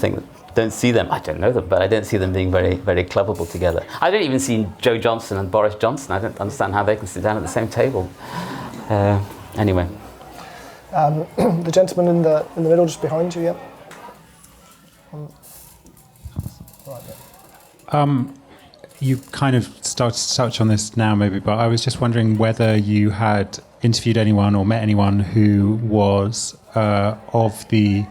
see them. I don't know them, but I don't see them being very, very clubbable together. I don't even see Joe Johnson and Boris Johnson. I don't understand how they can sit down at the same table. Anyway. The gentleman in the middle, just behind you, yeah. Right there. You kind of started to touch on this now, maybe, but I was just wondering whether you had interviewed anyone or met anyone who was of the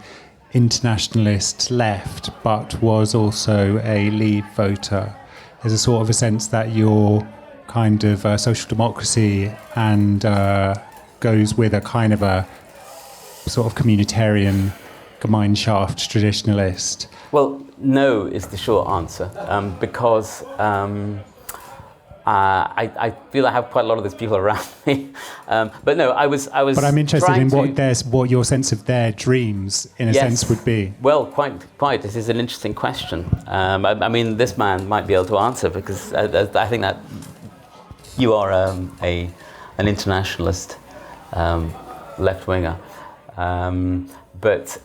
internationalist left, but was also a Leave voter. There's a sort of a sense that your kind of social democracy and goes with a kind of a sort of communitarian Gemeinschaft traditionalist. Well, no is the short answer, because I feel I have quite a lot of those people around me. But no, I was. But I'm interested in what your sense of their dreams, in a sense, would be. Well, quite. This is an interesting question. I mean, this man might be able to answer, because I think that you are an internationalist left winger. But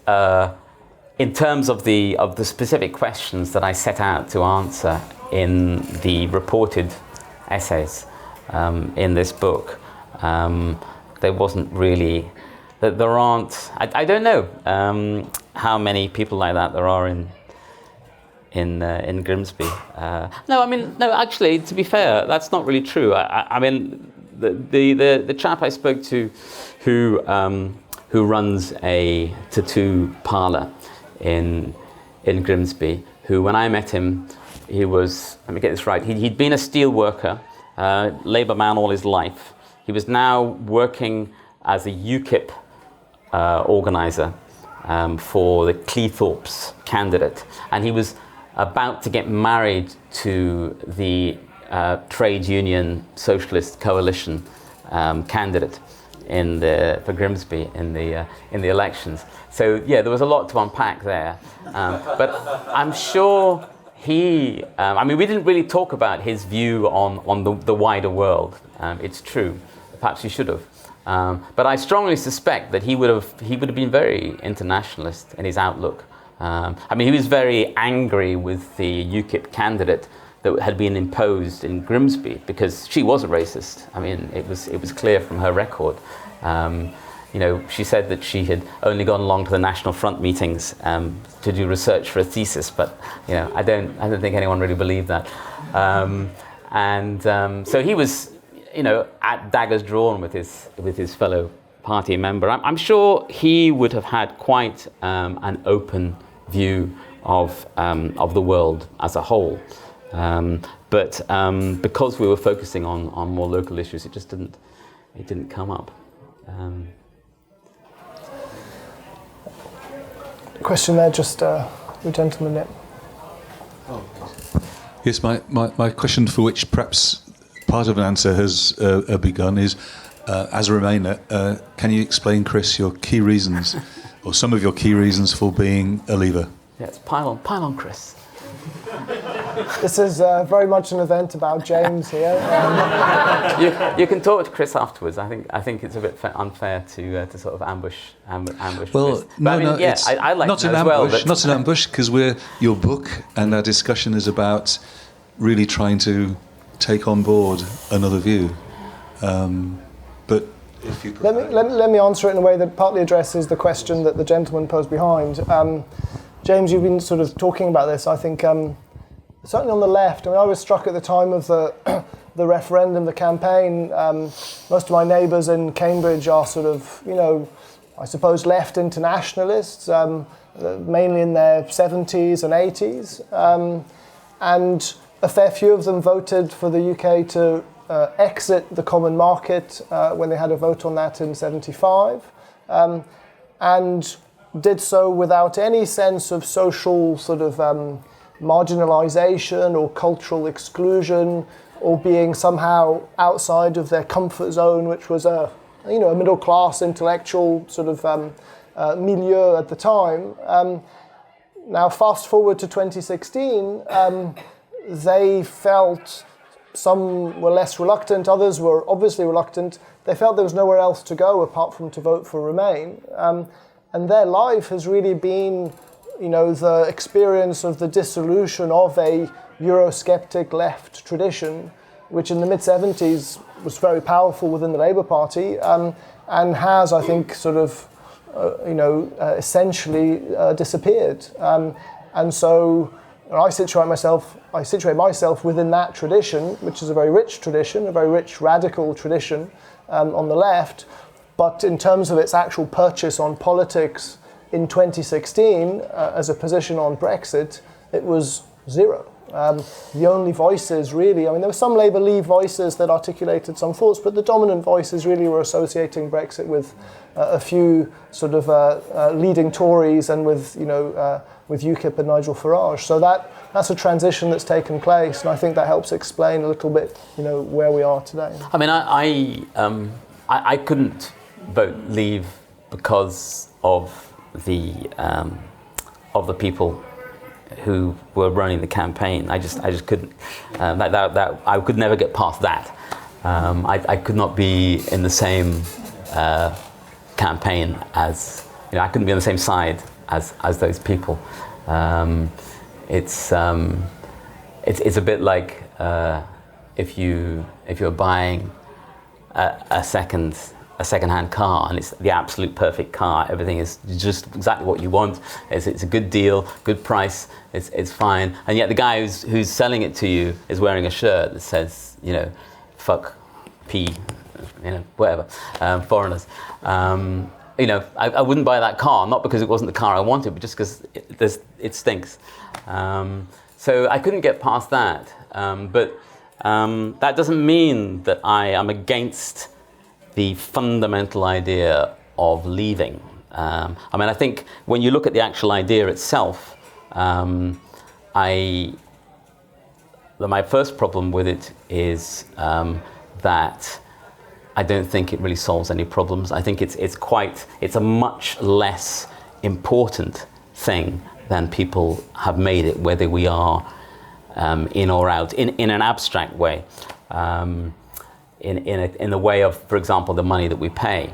in terms of the specific questions that I set out to answer in the reported essays in this book, there wasn't really, there aren't, I don't know how many people like that there are in Grimsby. No, actually, to be fair, that's not really true. I mean, the chap I spoke to who runs a tattoo parlour in Grimsby, who, when I met him, he was, let me get this right, he'd been a steel worker, Labour man all his life. He was now working as a UKIP organiser for the Cleethorpes candidate, and he was about to get married to the trade union socialist coalition candidate for Grimsby in the elections. So yeah, there was a lot to unpack there, but I'm sure we didn't really talk about his view on the wider world. It's true, perhaps you should have, but I strongly suspect that he would have been very internationalist in his outlook. He was very angry with the UKIP candidate that had been imposed in Grimsby, because she was a racist. I mean, it was clear from her record. she said that she had only gone along to the National Front meetings to do research for a thesis, but I don't think anyone really believed that. So he was, at daggers drawn with his fellow party member. I'm sure he would have had quite an open view of the world as a whole, but because we were focusing on more local issues, it just didn't come up. Question there, just the gentleman there. Yes, my question, for which perhaps part of an answer has begun, is as a Remainer, can you explain, Chris, your key reasons, or some of your key reasons for being a Leaver? Yes, pile on, Chris. This is very much an event about James here. You can talk to Chris afterwards. I think it's a bit unfair to sort of ambush. Well, Chris. no, it's I like not to an know as ambush. well. Not an ambush, because your book and our discussion is about really trying to take on board another view. But if you let me answer it in a way that partly addresses the question that the gentleman posed behind. James, you've been sort of talking about this. I think certainly on the left. I was struck at the time of the the referendum, the campaign. Most of my neighbours in Cambridge are sort of, I suppose, left internationalists, mainly in their 70s and 80s, and a fair few of them voted for the UK to exit the common market when they had a vote on that in 75, and did so without any sense of social sort of marginalisation or cultural exclusion, or being somehow outside of their comfort zone, which was a middle class intellectual sort of milieu at the time. Now fast forward to 2016, they felt, some were less reluctant, others were obviously reluctant. They felt there was nowhere else to go apart from to vote for Remain. And their life has really been, the experience of the dissolution of a Eurosceptic left tradition, which in the mid-70s was very powerful within the Labour Party, and has, I think, sort of, essentially disappeared. And so I situate myself within that tradition, which is a very rich tradition, a very rich radical tradition on the left. But in terms of its actual purchase on politics in 2016, as a position on Brexit, it was zero. The only voices really, there were some Labour Leave voices that articulated some thoughts, but the dominant voices really were associating Brexit with a few sort of leading Tories and with UKIP and Nigel Farage. So that's a transition that's taken place, and I think that helps explain a little bit, where we are today. I couldn't vote Leave because of the people who were running the campaign. I just couldn't. That I could never get past that. I could not be in the same campaign as I couldn't be on the same side as those people. It's a bit like if you're buying a second-hand car, and it's the absolute perfect car. Everything is just exactly what you want. It's a good deal, good price. It's fine. And yet the guy who's selling it to you is wearing a shirt that says, fuck P, whatever, foreigners. I wouldn't buy that car, not because it wasn't the car I wanted, but just because it stinks. So I couldn't get past that. But that doesn't mean that I am against the fundamental idea of leaving. I think when you look at the actual idea itself, my first problem with it is that I don't think it really solves any problems. I think it's a much less important thing than people have made it, whether we are in or out, in an abstract way. In the way of, for example, the money that we pay.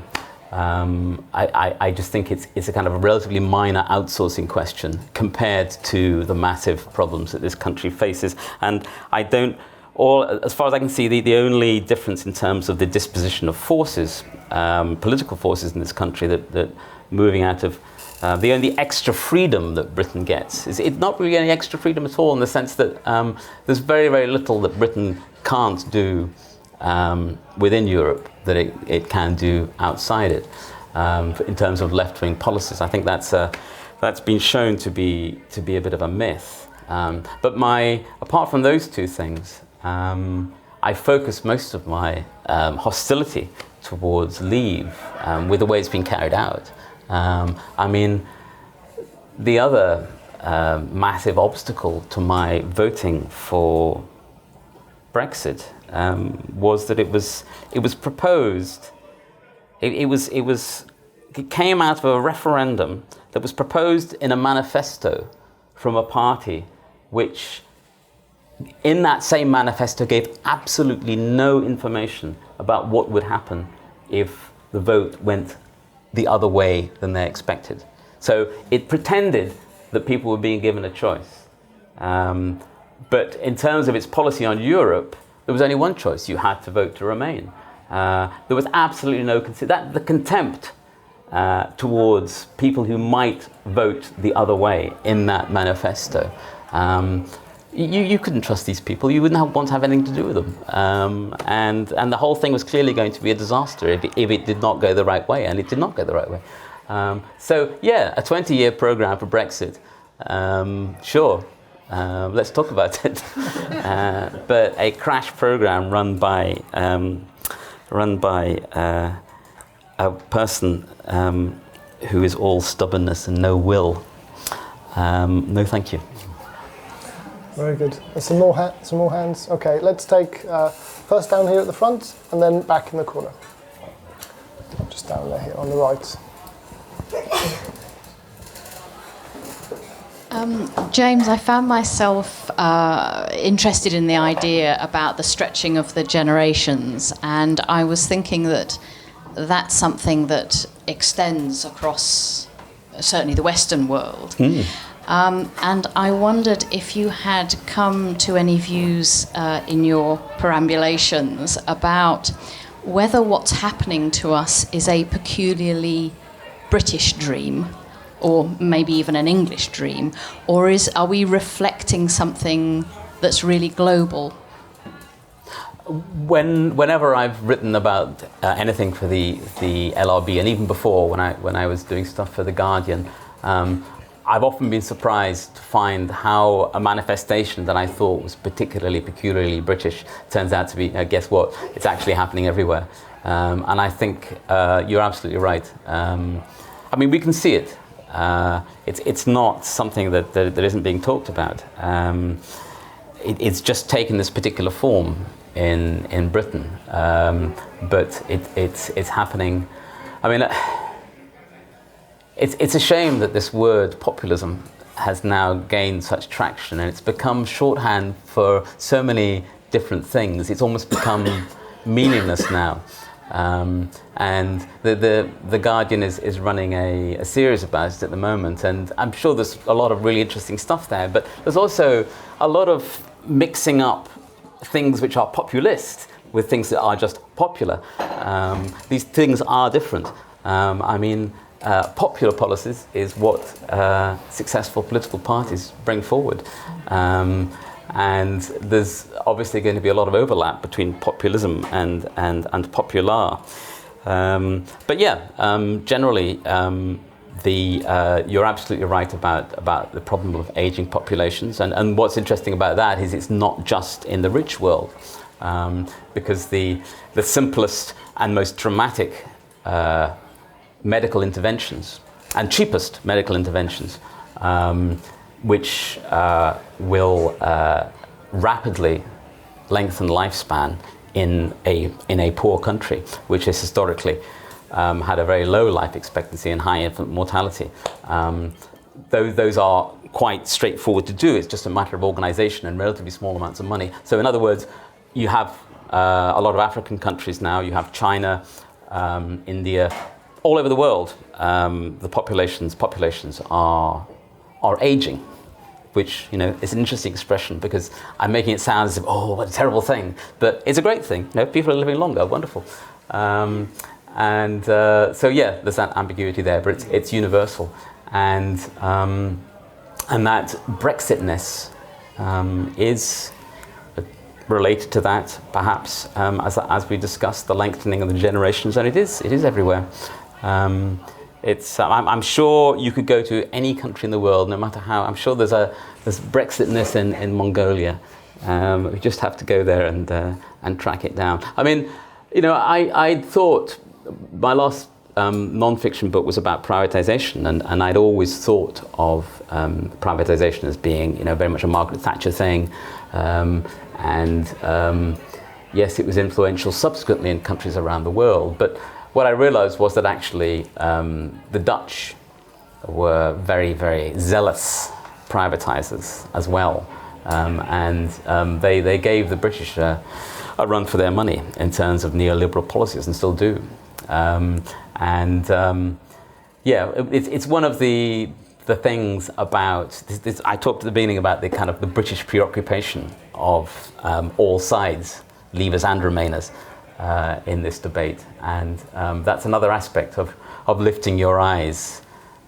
I just think it's a kind of a relatively minor outsourcing question compared to the massive problems that this country faces. And as far as I can see, the only difference in terms of the disposition of forces political forces in this country that moving out of the only extra freedom that Britain gets. It's not really any extra freedom at all, in the sense that there's very, very little that Britain can't do within Europe that it can do outside it, in terms of left-wing policies. I think that's been shown to be a bit of a myth. But apart from those two things, I focus most of my hostility towards Leave with the way it's been carried out. I mean, the other massive obstacle to my voting for Brexit was that it was proposed. It came out of a referendum that was proposed in a manifesto from a party which, in that same manifesto, gave absolutely no information about what would happen if the vote went the other way than they expected. So it pretended that people were being given a choice. But in terms of its policy on Europe, there was only one choice: you had to vote to remain. There was absolutely no the contempt towards people who might vote the other way in that manifesto. You couldn't trust these people. You wouldn't want to have anything to do with them. And the whole thing was clearly going to be a disaster if it did not go the right way, and it did not go the right way. So yeah, a 20-year program for Brexit. Sure, let's talk about it. But a crash program run by a person who is all stubbornness and no will. No, thank you. Very good. There's some more hands. Okay, let's take first down here at the front, and then back in the corner. Just down there here on the right. James, I found myself interested in the idea about the stretching of the generations, and I was thinking that that's something that extends across certainly the Western world. And I wondered if you had come to any views in your perambulations about whether what's happening to us is a peculiarly British dream, or maybe even an English dream, or are we reflecting something that's really global? Whenever I've written about anything for the LRB, and even before when I was doing stuff for The Guardian, I've often been surprised to find how a manifestation that I thought was peculiarly British turns out to be, guess what, it's actually happening everywhere. And I think you're absolutely right. I mean, we can see it. It's not something that isn't being talked about. It's just taken this particular form in Britain, but it's happening. I mean, it's a shame that this word populism has now gained such traction, and it's become shorthand for so many different things. It's almost become meaningless now. And the Guardian is running a series about it at the moment, and I'm sure there's a lot of really interesting stuff there, but there's also a lot of mixing up things which are populist with things that are just popular. These things are different. I mean, popular policies is what successful political parties bring forward. And there's obviously going to be a lot of overlap between populism and popular. But yeah, generally, you're absolutely right about the problem of aging populations. And what's interesting about that is it's not just in the rich world, because the simplest and most dramatic medical interventions and cheapest medical interventions, which will rapidly lengthen lifespan in a poor country, which has historically had a very low life expectancy and high infant mortality. Those are quite straightforward to do. It's just a matter of organization and relatively small amounts of money. So in other words, you have a lot of African countries now. You have China, India, all over the world. The populations are aging, which is an interesting expression, because I'm making it sound as if, oh, what a terrible thing, but it's a great thing. People are living longer, wonderful. And so yeah, there's that ambiguity there, but it's universal, and that Brexitness is related to that, perhaps, as we discussed, the lengthening of the generations, and it is everywhere. I'm sure you could go to any country in the world, no matter how. I'm sure there's Brexitness in Mongolia. We just have to go there and track it down. I mean, I thought my last non-fiction book was about privatization, and I'd always thought of privatization as being, very much a Margaret Thatcher thing. Yes, it was influential subsequently in countries around the world, but what I realized was that actually the Dutch were very, very zealous privatizers as well. They gave the British a run for their money in terms of neoliberal policies, and still do. It's one of the things about this. I talked at the beginning about the kind of the British preoccupation of all sides, leavers and remainers, in this debate, and that's another aspect of lifting your eyes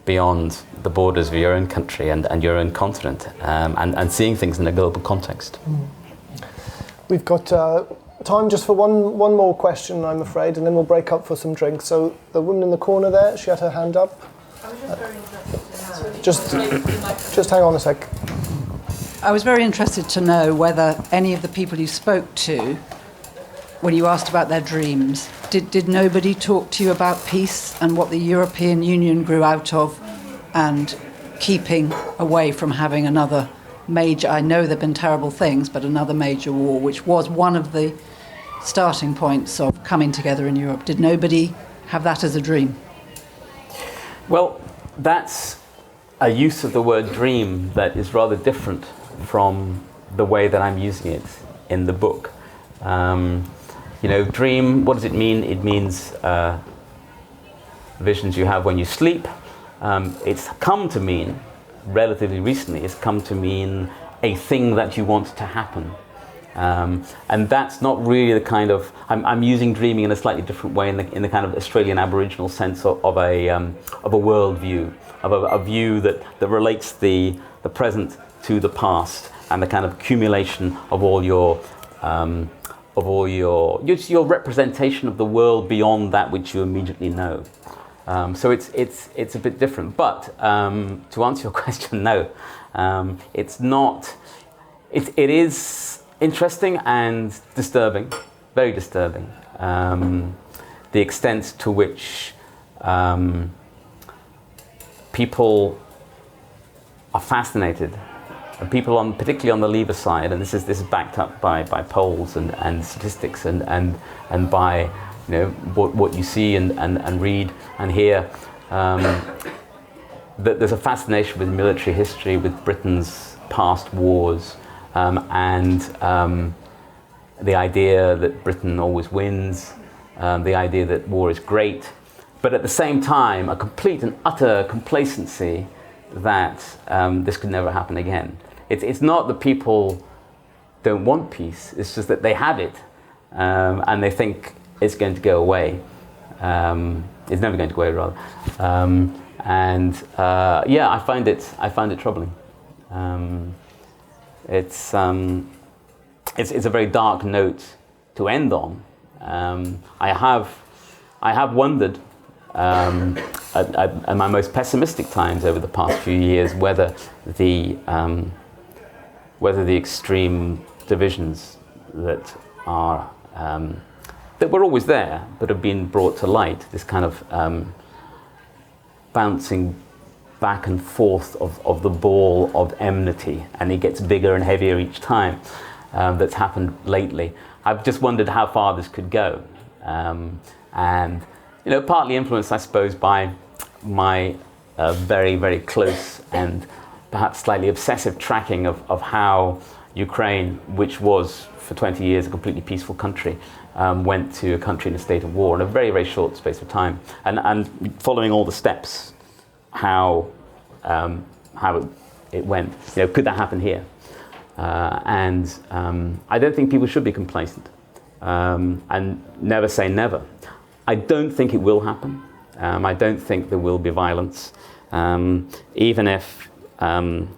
beyond the borders of your own country and your own continent, and seeing things in a global context. We've got time just for one more question, I'm afraid, and then we'll break up for some drinks. So the woman in the corner there, she had her hand up. I was just very interested to know. Just hang on a sec. I was very interested to know whether any of the people you spoke to, when you asked about their dreams, did nobody talk to you about peace and what the European Union grew out of, and keeping away from having another major, I know there have been terrible things, but another major war, which was one of the starting points of coming together in Europe? Did nobody have that as a dream? Well, that's a use of the word dream that is rather different from the way that I'm using it in the book. Dream, what does it mean? It means visions you have when you sleep. It's come to mean, relatively recently, it's come to mean a thing that you want to happen. And that's not really the kind of, I'm using dreaming in a slightly different way in the kind of Australian Aboriginal sense of a world view, of a view that relates the present to the past, and the kind of accumulation of all your representation of the world beyond that which you immediately know. So it's a bit different. But to answer your question, no, it's not. It is interesting and disturbing, very disturbing. The extent to which people are fascinated, and people particularly on the Leaver side, and this is backed up by polls and statistics and by what you see and read and hear, that there's a fascination with military history, with Britain's past wars, and the idea that Britain always wins, the idea that war is great, but at the same time a complete and utter complacency that this could never happen again. It's not that people don't want peace, it's just that they have it, and they think it's going to go away. It's never going to go away, rather. I find it troubling. It's a very dark note to end on. I have wondered at my most pessimistic times over the past few years whether the extreme divisions that are that were always there but have been brought to light, this kind of bouncing back and forth of the ball of enmity, and it gets bigger and heavier each time, that's happened lately. I've just wondered how far this could go, and partly influenced, I suppose, by my very, very close and perhaps slightly obsessive tracking of how Ukraine, which was for 20 years a completely peaceful country, went to a country in a state of war in a very, very short space of time, and following all the steps, how it went. Could that happen here? I don't think people should be complacent, and never say never. I don't think it will happen. I don't think there will be violence, even if, and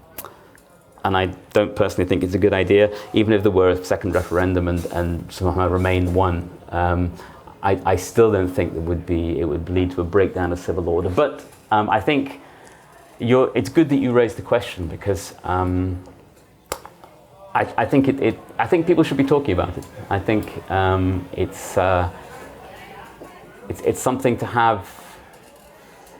I don't personally think it's a good idea, even if there were a second referendum and somehow Remain won, I still don't think it would lead to a breakdown of civil order. But I think it's good that you raised the question, because I think people should be talking about it. I think it's something to have.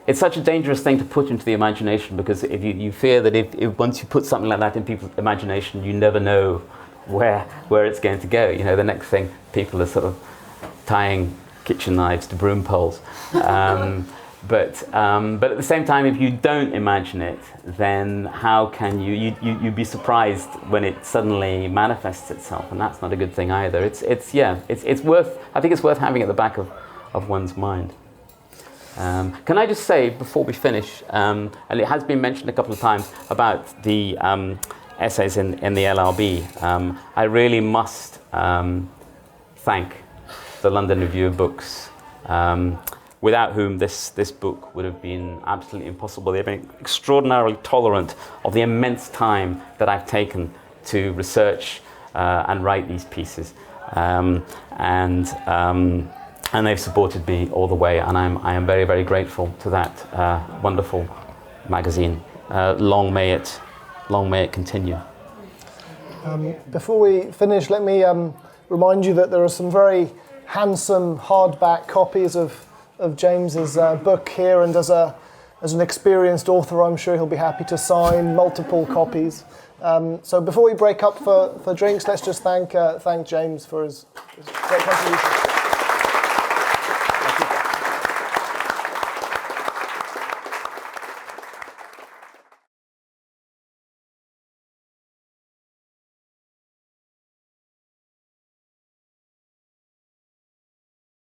It's such a dangerous thing to put into the imagination, because if you fear that if once you put something like that in people's imagination, you never know where it's going to go. You know, the next thing, people are sort of tying kitchen knives to broom poles. But at the same time, if you don't imagine it, then how can you'd be surprised when it suddenly manifests itself, and that's not a good thing either. I think it's worth having at the back of one's mind. Can I just say before we finish, and it has been mentioned a couple of times about the essays in the LRB. I really must thank the London Review of Books, without whom this book would have been absolutely impossible. They've been extraordinarily tolerant of the immense time that I've taken to research and write these pieces, and they've supported me all the way, and I am very, very grateful to that wonderful magazine. Long may it continue. Before we finish, let me remind you that there are some very handsome hardback copies of James's book here, and as an experienced author, I'm sure he'll be happy to sign multiple copies. So before we break up for drinks, let's just thank James for his great contribution.